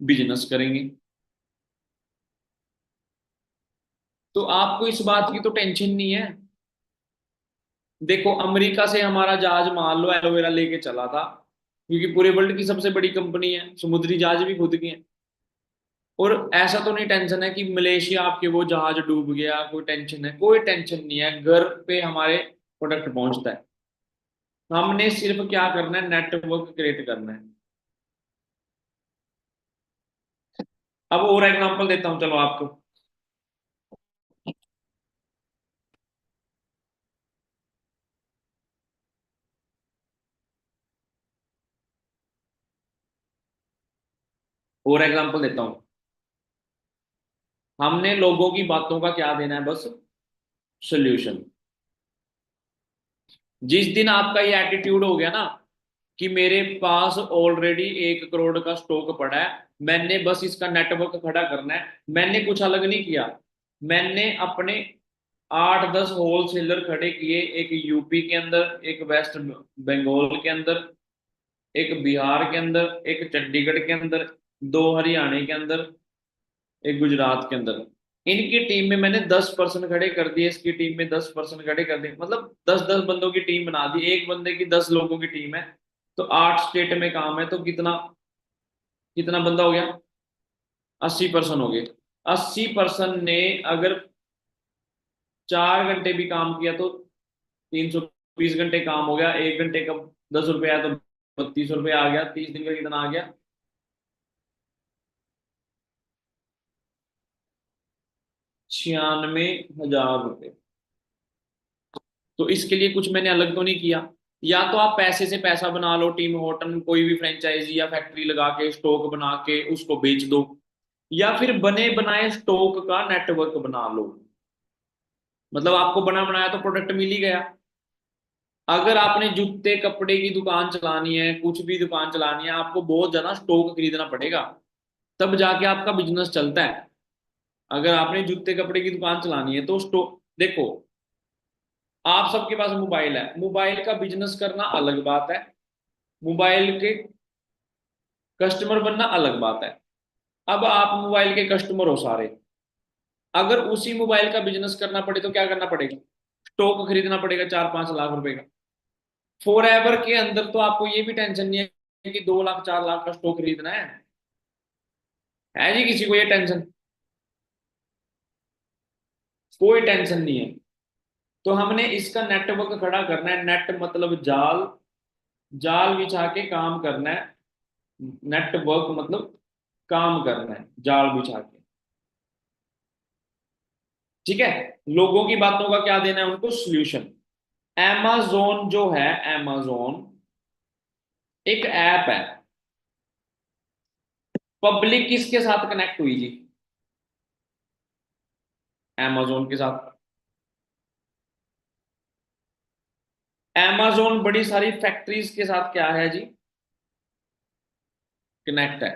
बिजनेस करेंगे। तो आपको इस बात की तो टेंशन नहीं है। देखो अमेरिका से हमारा जहाज मान लो एलोवेरा लेके चला था, क्योंकि पूरे वर्ल्ड की सबसे बड़ी कंपनी है, समुद्री जहाज भी खुद की है। और ऐसा तो नहीं टेंशन है कि मलेशिया आपके वो जहाज डूब गया, कोई टेंशन है? कोई टेंशन नहीं है, घर पे हमारे प्रोडक्ट पहुंचता है। हमने सिर्फ क्या करना है, नेटवर्क क्रिएट करना है। अब और एग्जांपल देता हूं चलो आपको। और एग्जांपल देता हूं। हमने लोगों की बातों का क्या देना है, बस सोल्यूशन। जिस दिन आपका ये एटीट्यूड हो गया ना, कि मेरे पास ऑलरेडी 1 करोड़ का स्टॉक पड़ा है, मैंने बस इसका नेटवर्क खड़ा करना है, मैंने कुछ अलग नहीं किया। मैंने अपने 8-10 होलसेलर खड़े किए, एक यूपी के अंदर, एक वेस्ट बंगाल के अंदर, एक बिहार के अंदर, एक चंडीगढ़ के अंदर, 2 हरियाणा के अंदर, एक गुजरात के अंदर। इनकी टीम में मैंने 10 पर्सन खड़े कर दिए, इसकी टीम में 10 पर्सन खड़े कर दिए, मतलब 10-10 बंदों की टीम बना दी, एक बंदे की 10 लोगों की टीम है। तो 8 स्टेट में काम है, तो कितना, कितना बंदा हो गया, 80 पर्सन हो गए। 80 पर्सन ने अगर 4 घंटे भी काम किया तो 320 घंटे काम हो गया, 1 घंटे का 10 रुपया है, तो 32 रुपया आ गया, 30 दिन का कितना आ गया। 96,000 रुपये। तो इसके लिए कुछ मैंने अलग तो नहीं किया। या तो आप पैसे से पैसा बना लो, टीम होटल कोई भी फ्रेंचाइजी या फैक्ट्री लगा के स्टॉक बना के उसको बेच दो, या फिर बने बनाए स्टॉक का नेटवर्क बना लो। मतलब आपको बना बनाया तो प्रोडक्ट मिल ही गया। अगर आपने जूते कपड़े की दुकान चलानी है, कुछ भी दुकान चलानी है, आपको बहुत ज्यादा स्टॉक खरीदना पड़ेगा, तब जाके आपका बिजनेस चलता है। अगर आपने जूते कपड़े की दुकान चलानी है तो स्टॉक देखो, आप सबके पास मोबाइल है, मोबाइल का बिजनेस करना अलग बात है, मोबाइल के कस्टमर बनना अलग बात है। अब आप मोबाइल के कस्टमर हो सारे, अगर उसी मोबाइल का बिजनेस करना पड़े तो क्या करना पड़ेगा? स्टॉक खरीदना पड़ेगा 4-5 लाख रुपए का। फॉर एवर के अंदर तो आपको ये भी टेंशन नहीं है कि 2 लाख 4 लाख का स्टॉक खरीदना है जी किसी को ये टेंशन? कोई टेंशन नहीं है। तो हमने इसका नेटवर्क खड़ा करना है, नेट मतलब जाल, जाल बिछा के काम करना है। नेटवर्क मतलब काम करना है जाल बिछा के। ठीक है, लोगों की बातों का क्या देना है उनको? सोल्यूशन। amazon जो है, amazon एक ऐप है। पब्लिक किसके साथ कनेक्ट हुई जी? amazon के साथ। amazon बड़ी सारी फैक्ट्रीज के साथ क्या है जी? कनेक्ट है।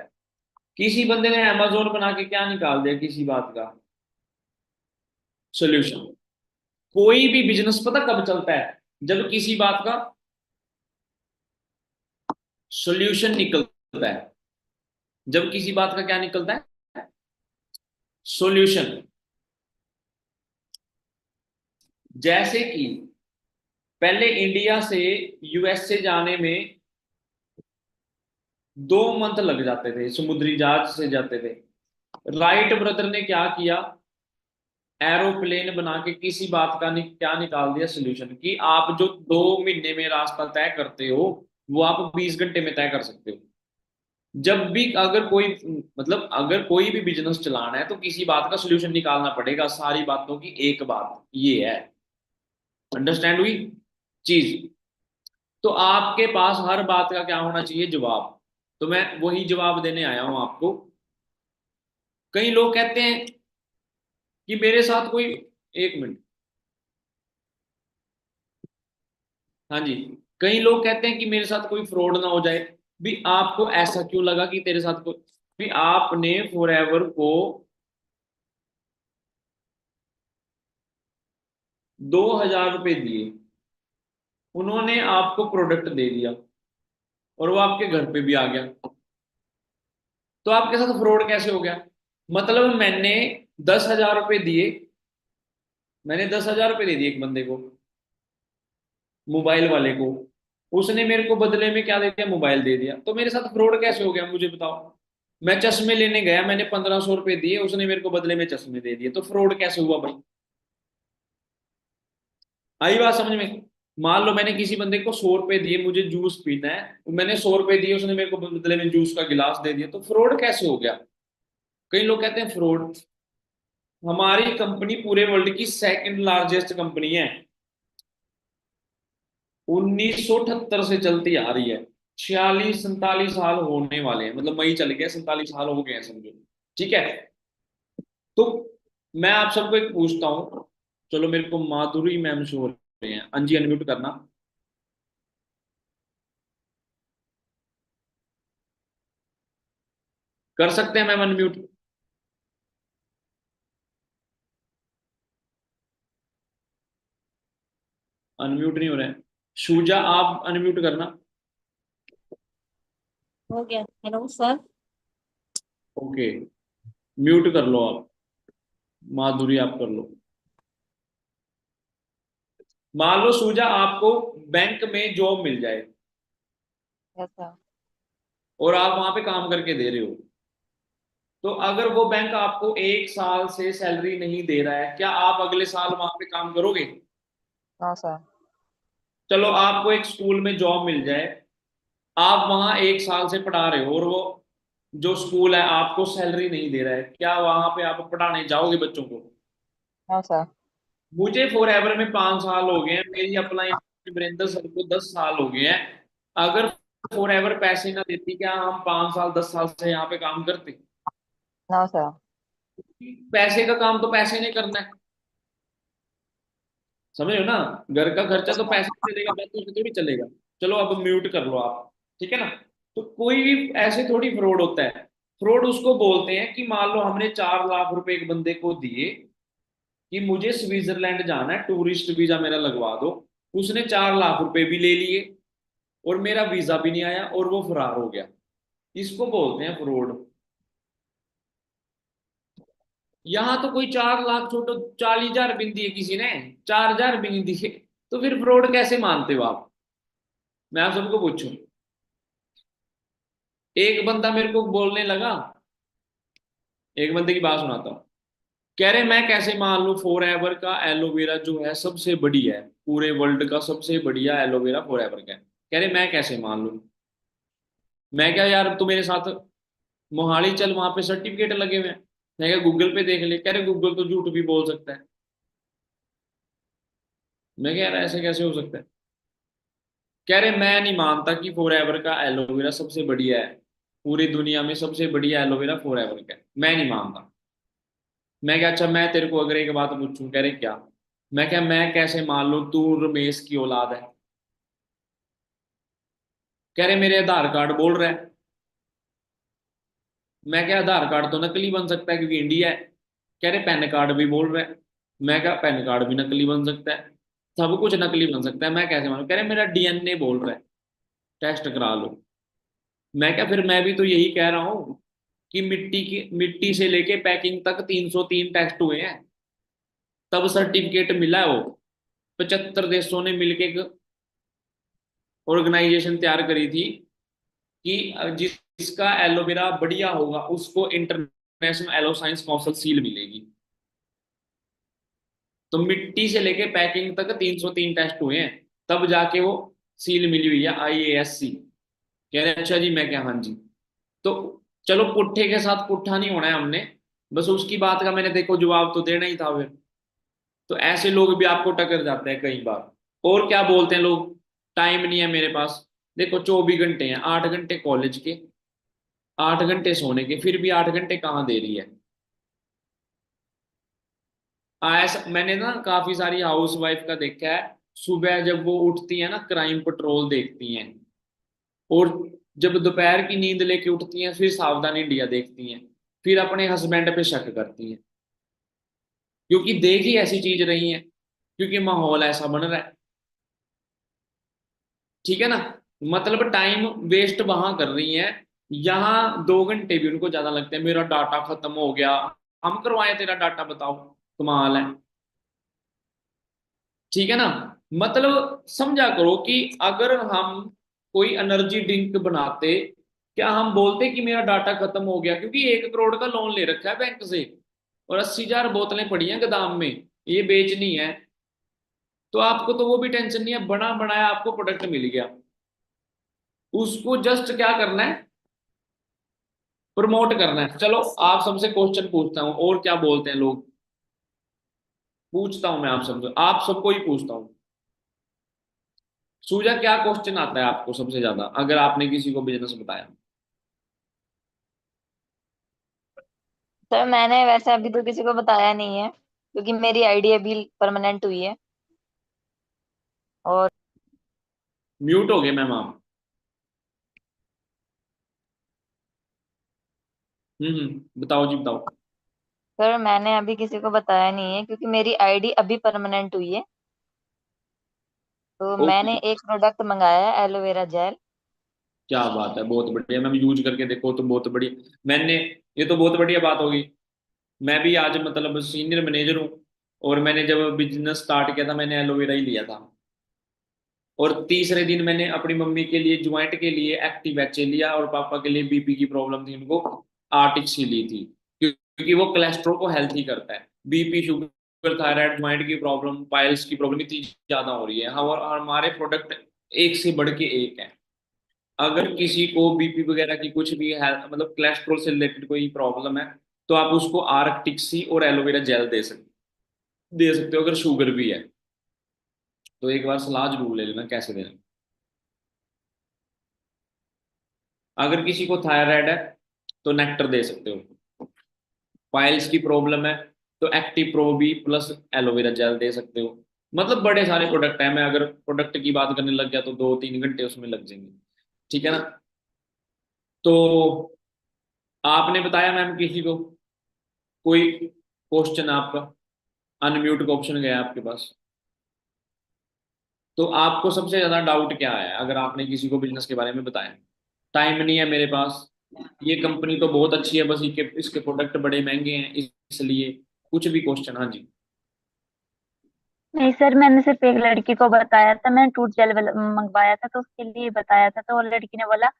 किसी बंदे ने amazon बना के क्या निकाल दिया किसी बात का? सोल्यूशन। कोई भी बिजनेस पता कब चलता है? जब किसी बात का सोल्यूशन निकलता है। जब किसी बात का क्या निकलता है? सोल्यूशन। जैसे कि पहले इंडिया से यूएसए जाने में 2 मंथ लग जाते थे, समुद्री जहाज से जाते थे। राइट ब्रदर ने क्या किया? एरोप्लेन बना के किसी बात का क्या निकाल दिया? सोल्यूशन। कि आप जो 2 महीने में रास्ता तय करते हो, वो आप 20 घंटे में तय कर सकते हो। जब भी अगर कोई, मतलब अगर कोई भी बिजनेस चलाना है तो किसी बात का सोल्यूशन निकालना पड़ेगा, सारी बातों की एक बात ये है। अंडरस्टैंड हुई चीज? तो आपके पास हर बात का क्या होना चाहिए? जवाब। तो मैं वही जवाब देने आया हूं आपको। कई लोग कहते हैं कि मेरे साथ कोई, 1 मिनट। हाँ जी। कई लोग कहते हैं कि मेरे साथ कोई फ्रॉड ना हो जाए। भी आपको ऐसा क्यों लगा कि तेरे साथ कोई, भी आपने फॉरएवर को 2,000 रुपए दिए, उन्होंने आपको प्रोडक्ट दे दिया और वो आपके घर पे भी आ गया, तो आपके साथ फ्रॉड कैसे हो गया? मतलब मैंने 10,000 रुपए दिए, मैंने 10,000 रुपए दे दिए एक बंदे को, मोबाइल वाले को, उसने मेरे को बदले में क्या दे दिया? मोबाइल दे दिया। तो मेरे साथ फ्रॉड कैसे हो गया मुझे बताओ? मैं चश्मे लेने गया, मैंने 1,500 रुपए दिए, उसने मेरे को बदले में चश्मे दे दिए, तो फ्रॉड कैसे हुआ भाई? आई बात समझ में? मान लो मैंने किसी बंदे को 100 रुपए दिए, मुझे जूस पीना है, मैंने 100 रुपए दिए, उसने मेरे को बदले में जूस का गिलास दे दिया, तो फ्रॉड कैसे हो गया? कई लोग कहते हैं फ्रॉड। हमारी कंपनी पूरे वर्ल्ड की सेकंड लार्जेस्ट कंपनी है, 1978 से चलती आ रही है। 46-47 साल होने वाले हैं, मतलब मई चल गया, 47 साल हो गए हैं समझो। ठीक है। तो मैं आप सबको एक पूछता हूँ, चलो मेरे को माधुरी मैम शो हो रहे हैं, अंजी अनम्यूट करना। कर सकते हैं मैम अनम्यूट? अनम्यूट नहीं हो रहे हैं। शूजा आप अनम्यूट करना। हो गया। Hello sir. ओके, म्यूट कर लो आप। माधुरी आप कर लो। मान लो सूजा आपको बैंक में जॉब मिल जाए ऐसा। और आप वहां पे काम करके दे रहे हो, तो अगर वो बैंक आपको 1 साल से सैलरी नहीं दे रहा है, क्या आप अगले साल वहां पे काम करोगे? हाँ सर। चलो आपको एक स्कूल में जॉब मिल जाए, आप वहां 1 साल से पढ़ा रहे हो और वो जो स्कूल है आपको सैलरी नहीं दे रहा है, क्या वहां पे आप पढ़ाने जाओगे बच्चों को? हाँ सर। मुझे फॉर एवर में 5 साल हो गए हैं, मेरी अपलाइन वीरेंद्र सर को 10 साल हो गए हैं। अगर फॉर एवर पैसे ना देती, क्या हम 5 साल 10 साल से यहाँ पे काम करते? ना सर। पैसे का काम तो पैसे ने करना है, समझ रहे हो ना? घर का खर्चा यस तो सर। पैसे से चलेगा, पैसे से थोड़ी चलेगा। चलो अब म्यूट कर लो आप, ठीक है ना? तो कोई भी ऐसे थोड़ी फ्रॉड होता है। फ्रॉड उसको बोलते हैं कि मान लो हमने 4 लाख रुपए एक बंदे को दिए कि मुझे स्विट्जरलैंड जाना है, टूरिस्ट वीजा मेरा लगवा दो। उसने 4 लाख रुपए भी ले लिए और मेरा वीजा भी नहीं आया और वो फरार हो गया। इसको बोलते हैं फ्रॉड। यहाँ तो कोई 4 लाख छोटो, 40,000 भी नहीं दिए किसी ने, 4,000 भी नहीं दिए, तो फिर फ्रॉड कैसे मानते हो आप? मैं आप सबको पूछूं। एक बंदा मेरे को बोलने लगा, एक बंदे की बात सुनाता हूँ। कह रहे मैं कैसे मान लूं फॉर एवर का एलोवेरा जो है सबसे बढ़िया है, पूरे वर्ल्ड का सबसे बढ़िया एलोवेरा फॉर एवर का है। कह रहे मैं कैसे मान लूं? मैं क्या यार, तू मेरे साथ मोहाली चल, वहां पे सर्टिफिकेट लगे हुए हैं। मैं क्या गूगल पे देख ले। कह रहे गूगल तो झूठ भी बोल सकता है। मैं क्या यार ऐसे कैसे हो सकता है? कह रहे मैं नहीं मानता कि फॉर एवर का एलोवेरा सबसे बढ़िया है, पूरी दुनिया में सबसे बढ़िया एलोवेरा फॉर एवर का है, मैं नहीं मानता। मैं क्या, अच्छा मैं तेरे को अगर एक बात पूछूं, कह रहे क्या? मैं क्या, मैं कैसे मान लूं तू रमेश की औलाद है? कह रहे मेरे आधार कार्ड बोल रहा है। मैं क्या, आधार कार्ड तो नकली बन सकता है क्योंकि इंडिया है। कह रहे पैन कार्ड भी बोल रहा है। मैं क्या, पैन कार्ड भी नकली बन सकता है, सब कुछ नकली बन सकता है, मैं कैसे मानूं? कह रहे मेरा डीएनए बोल रहा है, टेस्ट करा लो। मैं क्या, फिर मैं भी तो यही कह रहा हूँ कि मिट्टी से लेके पैकिंग तक 303 टेस्ट हुए हैं, तब सर्टिफिकेट मिला है वो। 75 देशों ने मिलके एक ऑर्गेनाइजेशन तैयार करी थी कि जिसका एलोवेरा बढ़िया होगा उसको international aloe science council seal मिलेगी। तो मिट्टी से लेके पैकिंग तक 303 टेस्ट हुए हैं, तब जाके वो सील मिली हुई है, IASC। कह रहे अच्छा जी, मैं क्या, हाँ जी। तो चलो पुट्ठे के साथ पुट्ठा नहीं होना है हमने, बस उसकी बात का मैंने देखो जवाब तो देना ही था फिर। तो ऐसे लोग भी आपको टकर जाते हैं कई बार। और क्या बोलते हैं लोग? टाइम नहीं है मेरे पास। देखो 24 घंटे हैं, 8 घंटे कॉलेज के, 8 घंटे सोने के, फिर भी 8 घंटे कहाँ दे रही है? ऐसा मैंने ना काफी सारी हाउस वाइफ का देखा है। सुबह जब वो उठती है ना, क्राइम पेट्रोल देखती हैं, और जब दोपहर की नींद लेके उठती हैं फिर सावधान इंडिया देखती हैं, फिर अपने हस्बैंड पे शक करती हैं, क्योंकि देख ही ऐसी चीज रही है, क्योंकि माहौल ऐसा बन रहा है। ठीक है ना? मतलब टाइम वेस्ट वहां कर रही हैं, यहाँ 2 घंटे भी उनको ज्यादा लगते हैं। मेरा डाटा खत्म हो गया, हम करवाए तेरा डाटा, बताओ, कमाल है। ठीक है ना? मतलब समझा करो कि अगर हम कोई एनर्जी ड्रिंक बनाते, क्या हम बोलते कि मेरा डाटा खत्म हो गया? क्योंकि 1 करोड़ का लोन ले रखा है बैंक से और 80,000 बोतलें पड़ी हैं गोदाम में, ये बेचनी है। तो आपको तो वो भी टेंशन नहीं है, बना बनाया आपको प्रोडक्ट मिल गया, उसको जस्ट क्या करना है, प्रमोट करना है। चलो आप सबसे क्वेश्चन पूछता हूँ, और क्या बोलते हैं लोग, पूछता हूं मैं आप सबसे, आप सबको ही पूछता हूँ। सूजा, क्या क्वेश्चन आता है आपको सबसे ज्यादा अगर आपने किसी को बिजनेस बताया? सर मैंने वैसे अभी तो किसी को बताया नहीं है, क्योंकि मेरी आईडी अभी परमानेंट हुई है। और म्यूट हो गए मैम आप। बताओ जी बताओ। सर मैंने अभी किसी को बताया नहीं है, क्योंकि मेरी आईडी अभी परमानेंट हुई है। तो ओके, मैंने एक प्रोडक्ट मंगाया है, एलोवेरा जेल। क्या बात है, बहुत बढ़िया मैम, यूज करके देखो तो बहुत बढ़िया। मैंने, ये तो बहुत बढ़िया बात होगी। मैं भी आज मतलब सीनियर मैनेजर हूँ, और मैंने जब बिजनेस स्टार्ट किया था मैंने एलोवेरा ही लिया था। और तीसरे दिन मैंने अपनी मम्मी के लिए ज्वाइंट के लिए एक्टिव एच लिया, और पापा के लिए बीपी की प्रॉब्लम थी उनको, आर्टिक्स ही ली थी, क्योंकि वो कोलेस्ट्रॉल को हेल्थी करता है। बीपी, शुगर, थायराइड, ज्वाइंट की प्रॉब्लम, पाइल्स की प्रॉब्लम इतनी ज्यादा हो रही है, और हमारे प्रोडक्ट एक से बढ़ के एक है। अगर किसी को बीपी वगैरह की कुछ भी है, मतलब कोलेस्ट्रॉल से रिलेटेड कोई प्रॉब्लम है, तो आप उसको आर्टिक्सी और एलोवेरा जेल दे सकते दे सकते हो अगर शुगर भी है। तो एक बार सलाह जरूर ले लेना कैसे देना। अगर किसी को थायराइड है तो नेक्टर दे सकते हो। पाइल्स की प्रॉब्लम है तो एक्टिव प्रो भी प्लस एलोवेरा जेल दे सकते हो। मतलब बड़े सारे प्रोडक्ट हैं, मैं अगर प्रोडक्ट की बात करने लग गया तो 2-3 घंटे उसमें लग जाएंगे। ठीक है ना। तो आपने बताया मैम किसी को कोई क्वेश्चन आपका, अनम्यूट का ऑप्शन गया आपके पास। तो आपको सबसे ज्यादा डाउट क्या है अगर आपने किसी को बिजनेस के बारे में बताया? टाइम नहीं है मेरे पास, ये कंपनी तो बहुत अच्छी है बस इसके इसके प्रोडक्ट बड़े महंगे हैं इसलिए, कुछ भी क्वेश्चन। हाँ जी। नहीं सर, मैंने सिर्फ एक लड़की को बताया था, मैंने टूथ जेल मंगवाया था तो उसके लिए बताया था, तो वो लड़की ने बोला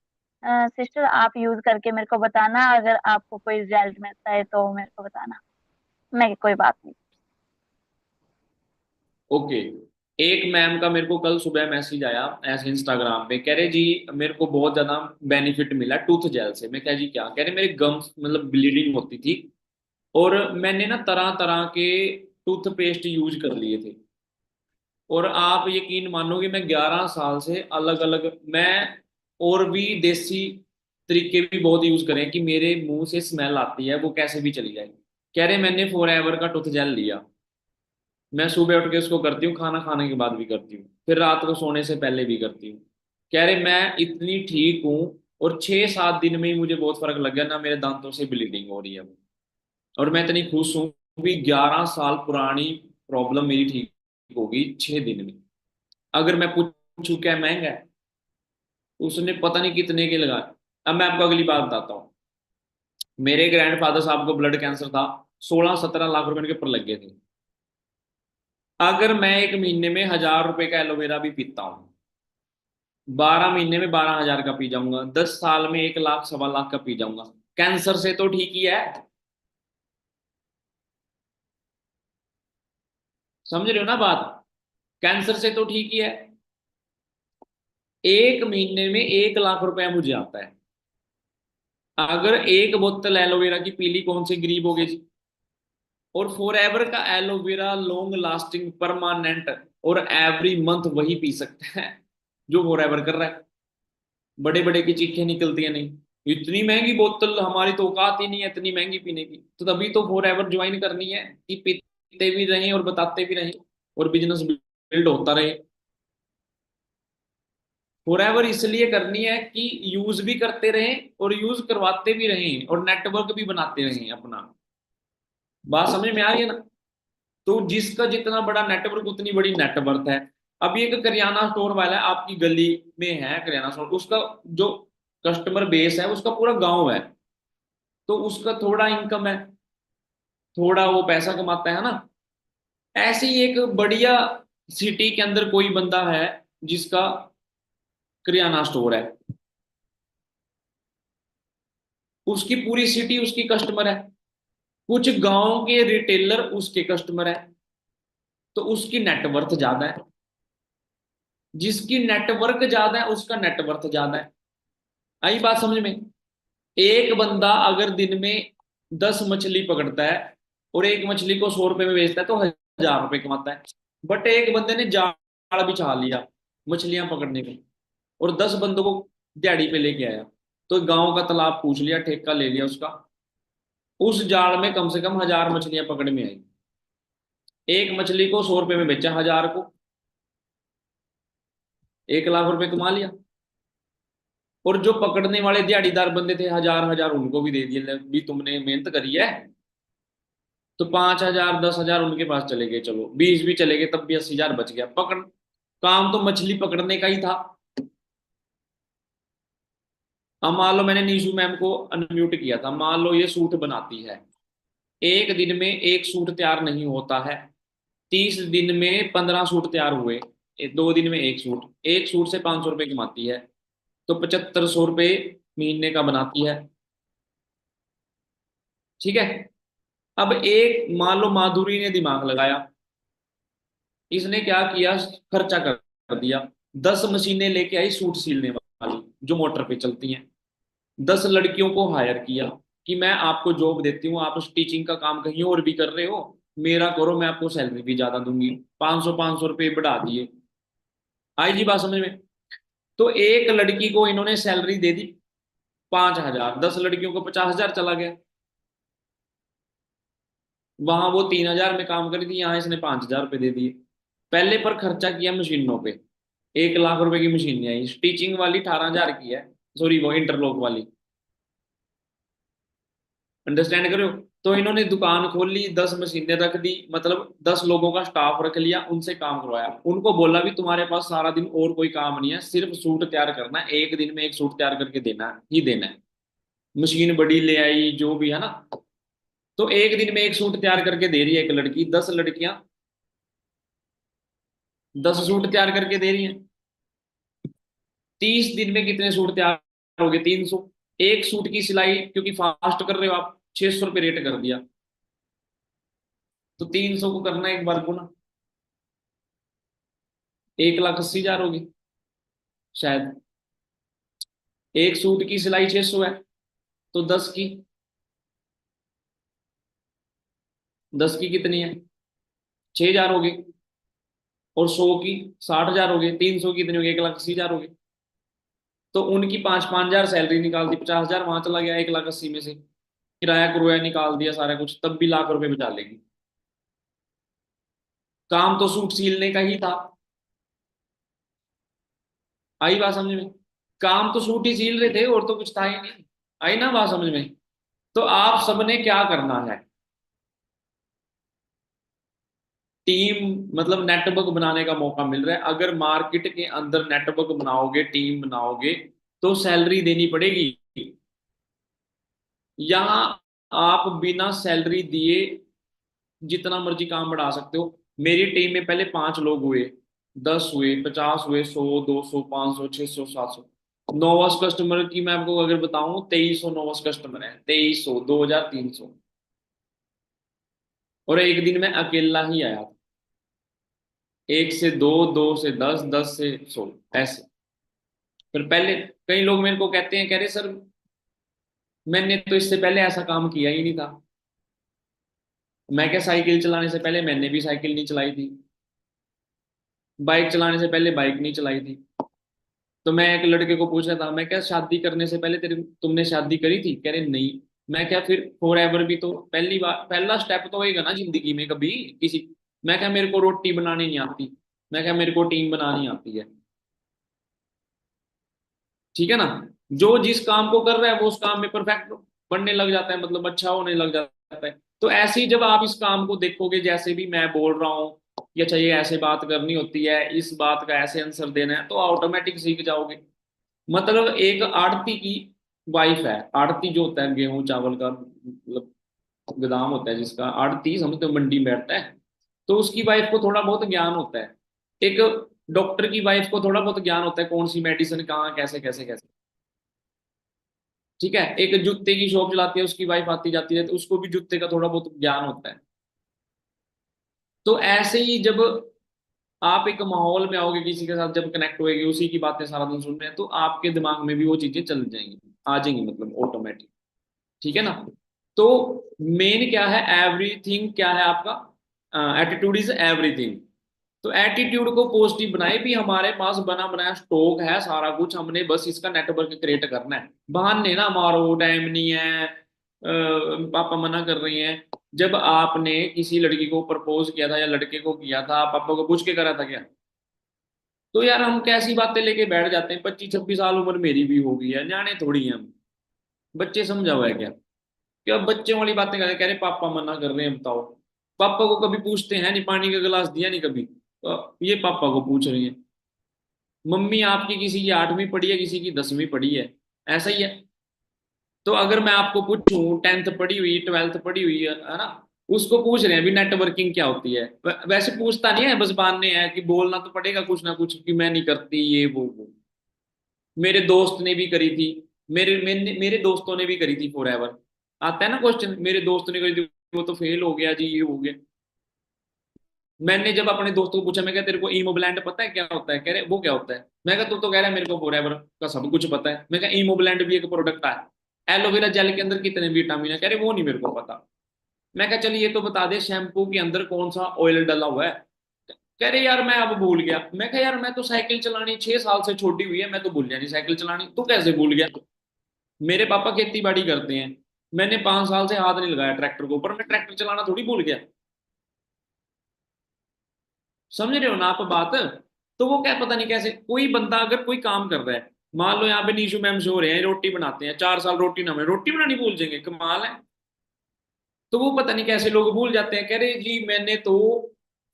सिस्टर आप यूज करके मेरे को बताना, अगर आपको कोई रिजल्ट मिलता है तो मेरे को बताना। मैं कोई बात नहीं। ओके। एक मैम का मेरे को कल सुबह मैसेज आया ऐसे इंस्टाग्राम पे, कह रहे जी मेरे को बहुत ज्यादा बेनिफिट मिला टूथ जेल से। मैं क्या जी क्या? कह रहे मेरे गम्स मतलब ब्लीडिंग होती थी और मैंने ना तरह तरह के टूथपेस्ट यूज कर लिए थे, और आप यकीन मानोगे मैं 11 साल से अलग अलग मैं और भी देसी तरीके भी बहुत यूज करे हैं कि मेरे मुंह से स्मेल आती है वो कैसे भी चली जाए। कह रहे मैंने फॉर एवर का टूथ जेल लिया, मैं सुबह उठ के उसको करती हूँ, खाना खाने के बाद भी करती हूँ, फिर रात को सोने से पहले भी करती हूँ। कह रहे मैं इतनी ठीक हूँ, और 6-7 दिन में ही मुझे बहुत फर्क लग गया, ना मेरे दांतों से ब्लीडिंग हो रही है। और मैं इतनी खुश हूँ कि 11 साल पुरानी प्रॉब्लम मेरी ठीक हो गई 6 दिन में। अगर मैं पूछूं क्या महंगा है, उसने पता नहीं कितने के लगाए। अब मैं आपको अगली बात बताता हूँ। मेरे ग्रैंडफादर साहब को ब्लड कैंसर था, 16-17 लाख रुपए के ऊपर लग गए थे। अगर मैं एक महीने में 1,000 रुपए का एलोवेरा भी पीता हूँ, 12 महीने में 12,000 का पी जाऊंगा, 10 साल में 1 लाख 1.25 लाख का पी जाऊंगा। कैंसर से तो ठीक ही है। समझ रहे हो ना बात? कैंसर से तो ठीक ही है। एक महीने में 1 लाख रुपया मुझे आता है। अगर एक बोतल एलोवेरा की पीली, कौन से गरीब हो गए जी? और फॉर एवर का एलोवेरा लॉन्ग लास्टिंग परमानेंट, और एवरी मंथ वही पी सकते हैं जो फॉर एवर कर रहा है। बड़े बड़े की चीखें निकलती है नहीं। इतनी महंगी बोतल, हमारी तो औकात ही नहीं है इतनी महंगी पीने की, तो तभी तो फॉर एवर ज्वाइन करनी है कि पीते भी रहें और बताते भी रहें और बिजनेस बिल्ड होता रहे। फॉर एवर इसलिए करनी है कि यूज भी करते रहें और यूज करवाते भी रहें और नेटवर्क भी बनाते रहें अपना। बात समझ में आ रही है ना? तो जिसका जितना बड़ा नेटवर्क उतनी बड़ी नेटवर्थ है। अभी एक करियाना स्टोर वाला है आपकी गली में है करियाना स्टोर, उसका जो कस्टमर बेस है उसका पूरा गांव है, तो उसका थोड़ा इनकम है, थोड़ा वो पैसा कमाता है ना। ऐसे ही एक बढ़िया सिटी के अंदर कोई बंदा है जिसका किराना स्टोर है, उसकी पूरी सिटी उसकी कस्टमर है, कुछ गांव के रिटेलर उसके कस्टमर है, तो उसकी नेटवर्थ ज्यादा है। जिसकी नेटवर्क ज्यादा है उसका नेटवर्थ ज्यादा है। आई बात समझ में? एक बंदा अगर दिन में 10 मछली पकड़ता है और एक मछली को 100 रुपए में बेचता है तो 1,000 रुपए कमाता है। बट एक बंदे ने जाल बिछा लिया मछलियां पकड़ने में और 10 बंदों को दिहाड़ी पे लेके आया, तो गांव का तालाब पूछ लिया, ठेका ले लिया उसका, उस जाल में कम से कम 1,000 मछलियां पकड़ में आई। एक मछली को 100 रुपए में बेचा, 1,000 को 1 लाख रुपए कमा लिया। और जो पकड़ने वाले दिहाड़ीदार बंदे थे, 1,000 1,000 उनको भी दे दिए, ले, भी तुमने मेहनत करी है। तो 5,000 10,000 उनके पास चले गए, चलो 20 भी चले गए, तब भी 80,000 बच गया। पकड़ काम तो मछली पकड़ने का ही था। अब मान लो मैंने नीशू मैम को अनम्यूट किया था, मान लो ये सूट बनाती है, एक दिन में एक सूट तैयार नहीं होता है, 30 दिन में 15 सूट तैयार हुए, 2 दिन में एक सूट से 500 रुपये कमाती है, तो 7,500 रुपये महीने का बनाती है। ठीक है। अब एक मान लो माधुरी ने दिमाग लगाया, इसने क्या किया, खर्चा कर दिया, 10 मशीनें लेके आई सूट सिलने वाली जो मोटर पे चलती हैं, 10 लड़कियों को हायर किया कि मैं आपको जॉब देती हूँ, आप स्टिचिंग का काम कहीं और भी कर रहे हो, मेरा करो, मैं आपको सैलरी भी ज्यादा दूंगी। 500 500 रुपये बढ़ा दिए। आई जी बात समझ में? तो एक लड़की को इन्होंने सैलरी दे दी 5,000, 10 लड़कियों को 50,000 चला गया। वहां वो 3,000 में काम करी थी, यहाँ इसने 5,000 रुपये दे दिए। पहले पर खर्चा किया मशीनों पे, 1 लाख रुपए की मशीन नहीं आई। स्टिचिंग वाली 18,000 की है, सॉरी वो इंटरलॉक वाली। अंडरस्टैंड करो। तो इन्होंने दुकान खोल ली, 10 मशीनें रख दी, मतलब 10 लोगों का स्टाफ रख लिया, उनसे काम करवाया। उनको बोला भी तुम्हारे पास सारा दिन और कोई काम नहीं है, सिर्फ सूट तैयार करना है, एक दिन में एक सूट तैयार करके देना ही देना है। मशीन बड़ी ले आई जो भी है ना। तो एक दिन में एक सूट तैयार करके दे रही है एक लड़की, 10 लड़कियां 10 सूट तैयार करके दे रही हैं। 30 दिन में कितने सूट तैयार हो गए? 300। एक सूट की सिलाई क्योंकि फास्ट कर रहे हो आप, 600 रुपये रेट कर दिया। तो 300 को करना एक बार गुना, 1,80,000 होगी शायद। एक सूट की सिलाई 600 है, तो 10 की कितनी है? 6,000 हो गई। और 100 की 60,000 हो गए। 300 की कितनी हो गई? 1,80,000 हो गई। तो उनकी 5 5 हजार सैलरी निकाल दी, 50,000 वहां चला गया 1,80,000 में से। किराया कुराया निकाल दिया सारा कुछ, तब भी लाख रुपए बचा लेगी। काम तो सूट सीलने का ही था। आई बात समझ में? काम तो सूट ही सील रहे थे, और तो कुछ था ही नहीं। आई ना बात समझ में? तो आप सबने क्या करना है? टीम, मतलब नेटवर्क बनाने का मौका मिल रहा है। अगर मार्केट के अंदर नेटवर्क बनाओगे, टीम बनाओगे, तो सैलरी देनी पड़ेगी। यहाँ आप बिना सैलरी दिए जितना मर्जी काम बढ़ा सकते हो। मेरी टीम में पहले 5 लोग हुए, 10 हुए, 50 हुए, 100 200 500 600 700। नोवस कस्टमर की मैं आपको अगर बताऊं, 2300 नोवस कस्टमर है, 2300, 2,300। और एक दिन में अकेला ही आया था। 1 से 2, 2 से 10, 10 से 100, ऐसे। फिर पहले कई लोग मेरे को कहते हैं, कह रहे सर मैंने तो इससे पहले ऐसा काम किया ही नहीं था। मैं क्या, साइकिल चलाने से पहले मैंने भी साइकिल नहीं चलाई थी, बाइक चलाने से पहले बाइक नहीं चलाई थी। तो मैं एक लड़के को पूछ रहा था, मैं क्या शादी करने से पहले तेरे तुमने शादी करी थी? कह रहे नहीं। मैं क्या, फिर फॉर एवर भी तो पहली बार पहला स्टेप तो होएगा ना जिंदगी में कभी किसी। मैं क्या, मेरे को रोटी बनानी नहीं आती। मैं क्या, मेरे को टीम बनानी आती है। ठीक है ना? जो जिस काम को कर रहा है वो उस काम में परफेक्ट बनने लग जाता है, मतलब अच्छा होने लग जाता है। तो ऐसे ही जब आप इस काम को देखोगे, जैसे भी मैं बोल रहा हूँ कि अच्छा ये ऐसे बात करनी होती है, इस बात का ऐसे आंसर देना है, तो ऑटोमेटिक सीख जाओगे। मतलब एक आड़ती की वाइफ है। आड़ती जो होता है गेहूं चावल का, मतलब गोदाम होता है जिसका, आड़ती समझते हो, मंडी में बैठता है। तो उसकी वाइफ को थोड़ा बहुत ज्ञान होता है। एक डॉक्टर की वाइफ को थोड़ा बहुत ज्ञान होता है, कौन सी मेडिसिन कहाँ कैसे कैसे कैसे। ठीक है? एक जूते की शॉप चलाती है, उसकी वाइफ आती जाती है, तो उसको भी जूते का थोड़ा बहुत ज्ञान होता है। तो ऐसे ही जब आप एक माहौल में आओगे, किसी के साथ जब कनेक्ट होएगी, उसी की बातें सारा दिन सुन रहे हैं, तो आपके दिमाग में भी वो चीजें चल जाएंगी, आ जाएंगी, मतलब ऑटोमेटिक। ठीक है ना? तो मेन क्या है, एवरीथिंग क्या है आपका, एटीट्यूड इज एवरीथिंग। तो एटीट्यूड को पॉजिटिव बनाए भी, हमारे पास बना बनाया स्टॉक है सारा कुछ, हमने बस इसका नेटवर्क क्रिएट करना है। बहाने ना मारो, टाइम नहीं है, पापा मना कर रही हैं। जब आपने किसी लड़की को प्रपोज किया था या लड़के को किया था, पापा को पूछ के करा था क्या? तो यार हम कैसी बातें लेके बैठ जाते हैं, 25 26 साल उम्र मेरी भी हो गई है, न्याणे थोड़ी हैं हम। बच्चे समझा हुआ है क्या? क्या बच्चों वाली बातें कर रहे, कह रहे पापा मना कर रहे हैं, बताओ। पापा को कभी पूछते हैं नहीं, पानी का गिलास दिया नहीं कभी, तो ये पापा को पूछ रही है। मम्मी आपकी किसी की 8वीं पढ़ी है, किसी की 10वीं पढ़ी है, ऐसा ही है। तो अगर मैं आपको पूछूं 10th पढ़ी हुई, 12th पढ़ी हुई है ना, उसको पूछ रहे हैं भी नेटवर्किंग क्या होती है। वैसे पूछता नहीं है, बस बहाने हैं कि बोलना तो पड़ेगा कुछ ना कुछ कि मैं नहीं करती ये वो। मेरे दोस्त ने भी करी थी, मेरे दोस्तों ने भी करी थी फॉर एवर। आता है ना क्वेश्चन, मेरे दोस्त ने करी थी, वो तो फेल हो गया जी, ये हो गया। मैंने जब अपने दोस्तों को पूछा, मैं क्या तेरे को ईमोब्लेंट पता है क्या होता है? कह रहे वो क्या होता है? मैं कहा तू तो कह रहा है मेरे को फॉर एवर का सब कुछ पता है। मैं कहा ईमोब्लेंट भी एक प्रोडक्ट है। एलोवेरा जेल के अंदर कितने विटामिन है? कह रहे वो नहीं मेरे को पता। मैं कहा चलिए ये तो बता दे शैम्पू के अंदर कौन सा ऑयल डला हुआ है। कह रहे यार मैं अब भूल गया। मैं कहा यार मैं तो साइकिल चलानी 6 साल से छोड़ी हुई है, मैं तो भूल जानी साइकिल चलानी, तू कैसे भूल गया। मेरे पापा खेती बाड़ी करते हैं, मैंने 5 साल से हाथ नहीं लगाया ट्रैक्टर को, पर मैं ट्रैक्टर चलाना थोड़ी भूल गया। समझ रहे हो ना आप बात। तो वो क्या पता नहीं कैसे कोई बंदा अगर कोई काम कर रहा है, मान लो यहाँ पे नीशू मैम से हो रहे हैं रोटी बनाते हैं, 4 साल रोटी ना बने, रोटी बनानी भूल जाएंगे, कमाल है। तो वो पता नहीं कैसे लोग भूल जाते हैं, कह रहे जी मैंने तो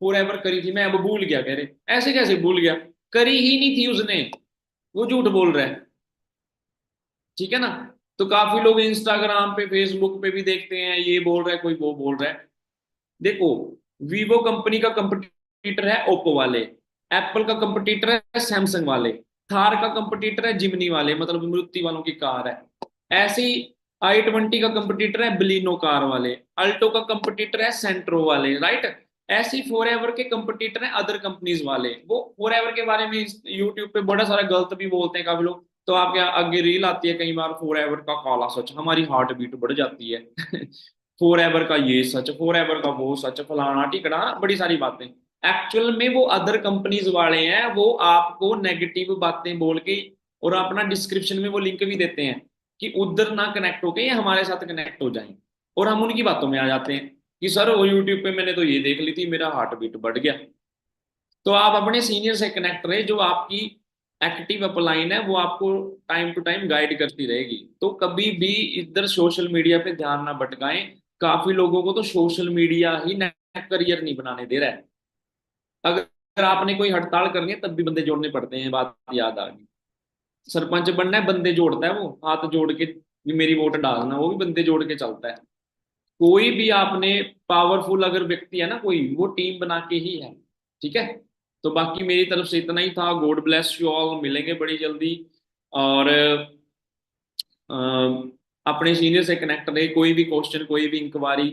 फॉर एवर करी थी, मैं अब भूल गया। कह रहे ऐसे कैसे भूल गया, करी ही नहीं थी उसने, वो झूठ बोल रहा है। ठीक है ना। तो काफी लोग इंस्टाग्राम पे फेसबुक पे भी देखते हैं, ये बोल रहा है कोई वो बोल रहा है। देखो, वीवो कंपनी का कंपटीटर है ओप्पो वाले, एप्पल का कंपटीटर है सैमसंग वाले, थार का कंपटीटर है जिमनी वाले, मतलब मारुति वालों की कार है। ऐसी i20 का कंपटीटर है बलिनो कार वाले, अल्टो का कंपटीटर है सेंट्रो वाले, राइट। ऐसी फॉर एवर के कंपटीटर हैं अदर कंपनीज वाले। वो फॉर एवर के बारे में यूट्यूब पे बड़ा सारा गलत भी बोलते हैं काफी लोग। तो आपके आगे रील आती है कई बार, फॉर एवर का काला सच, हमारी हार्ट बीट बढ़ जाती है। फॉर एवर का ये सच, फॉर एवर का वो सच, फलाना टिकड़ा, बड़ी सारी बातें। एक्चुअल में वो अदर कंपनीज वाले हैं, वो आपको नेगेटिव बातें बोल के और अपना डिस्क्रिप्शन में वो लिंक भी देते हैं कि उधर ना कनेक्ट होके ये हमारे साथ कनेक्ट हो जाएं। और हम उनकी बातों में आ जाते हैं कि सर वो यूट्यूब पे मैंने तो ये देख ली थी, मेरा हार्ट बीट बढ़ गया। तो आप अपने सीनियर से कनेक्ट रहे, जो आपकी एक्टिव अपलाइन है वो आपको टाइम टू टाइम गाइड करती रहेगी। तो कभी भी इधर सोशल मीडिया पे ध्यान ना भटकाएं। काफी लोगों को तो सोशल मीडिया ही करियर नहीं बनाने दे रहा है। अगर आपने कोई हड़ताल करनी है तब भी बंदे जोड़ने पड़ते हैं, बात याद आ गई। सरपंच बनना है बंदे जोड़ता है, वो हाथ जोड़ के भी मेरी वोट डालना, वो भी बंदे जोड़ के चलता है। कोई भी आपने पावरफुल अगर व्यक्ति है ना कोई, वो टीम बना के ही है। ठीक है। तो बाकी मेरी तरफ से इतना ही था। गॉड ब्लेस यू ऑल, मिलेंगे बड़ी जल्दी। और अ, अपने सीनियर से कनेक्ट रहे, कोई भी क्वेश्चन कोई भी इंक्वायरी,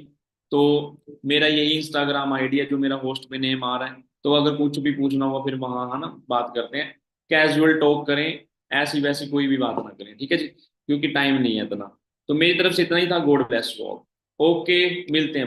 तो मेरा यही इंस्टाग्राम आईडी है जो मेरा होस्ट पे नेम आ रहा है। तो अगर कुछ भी पूछना हो फिर वहाँ है ना बात करते हैं, कैजुअल टॉक करें, ऐसी वैसी कोई भी बात ना करें, ठीक है जी, क्योंकि टाइम नहीं है इतना। तो मेरी तरफ से इतना ही था। God bless you all. Okay, मिलते हैं।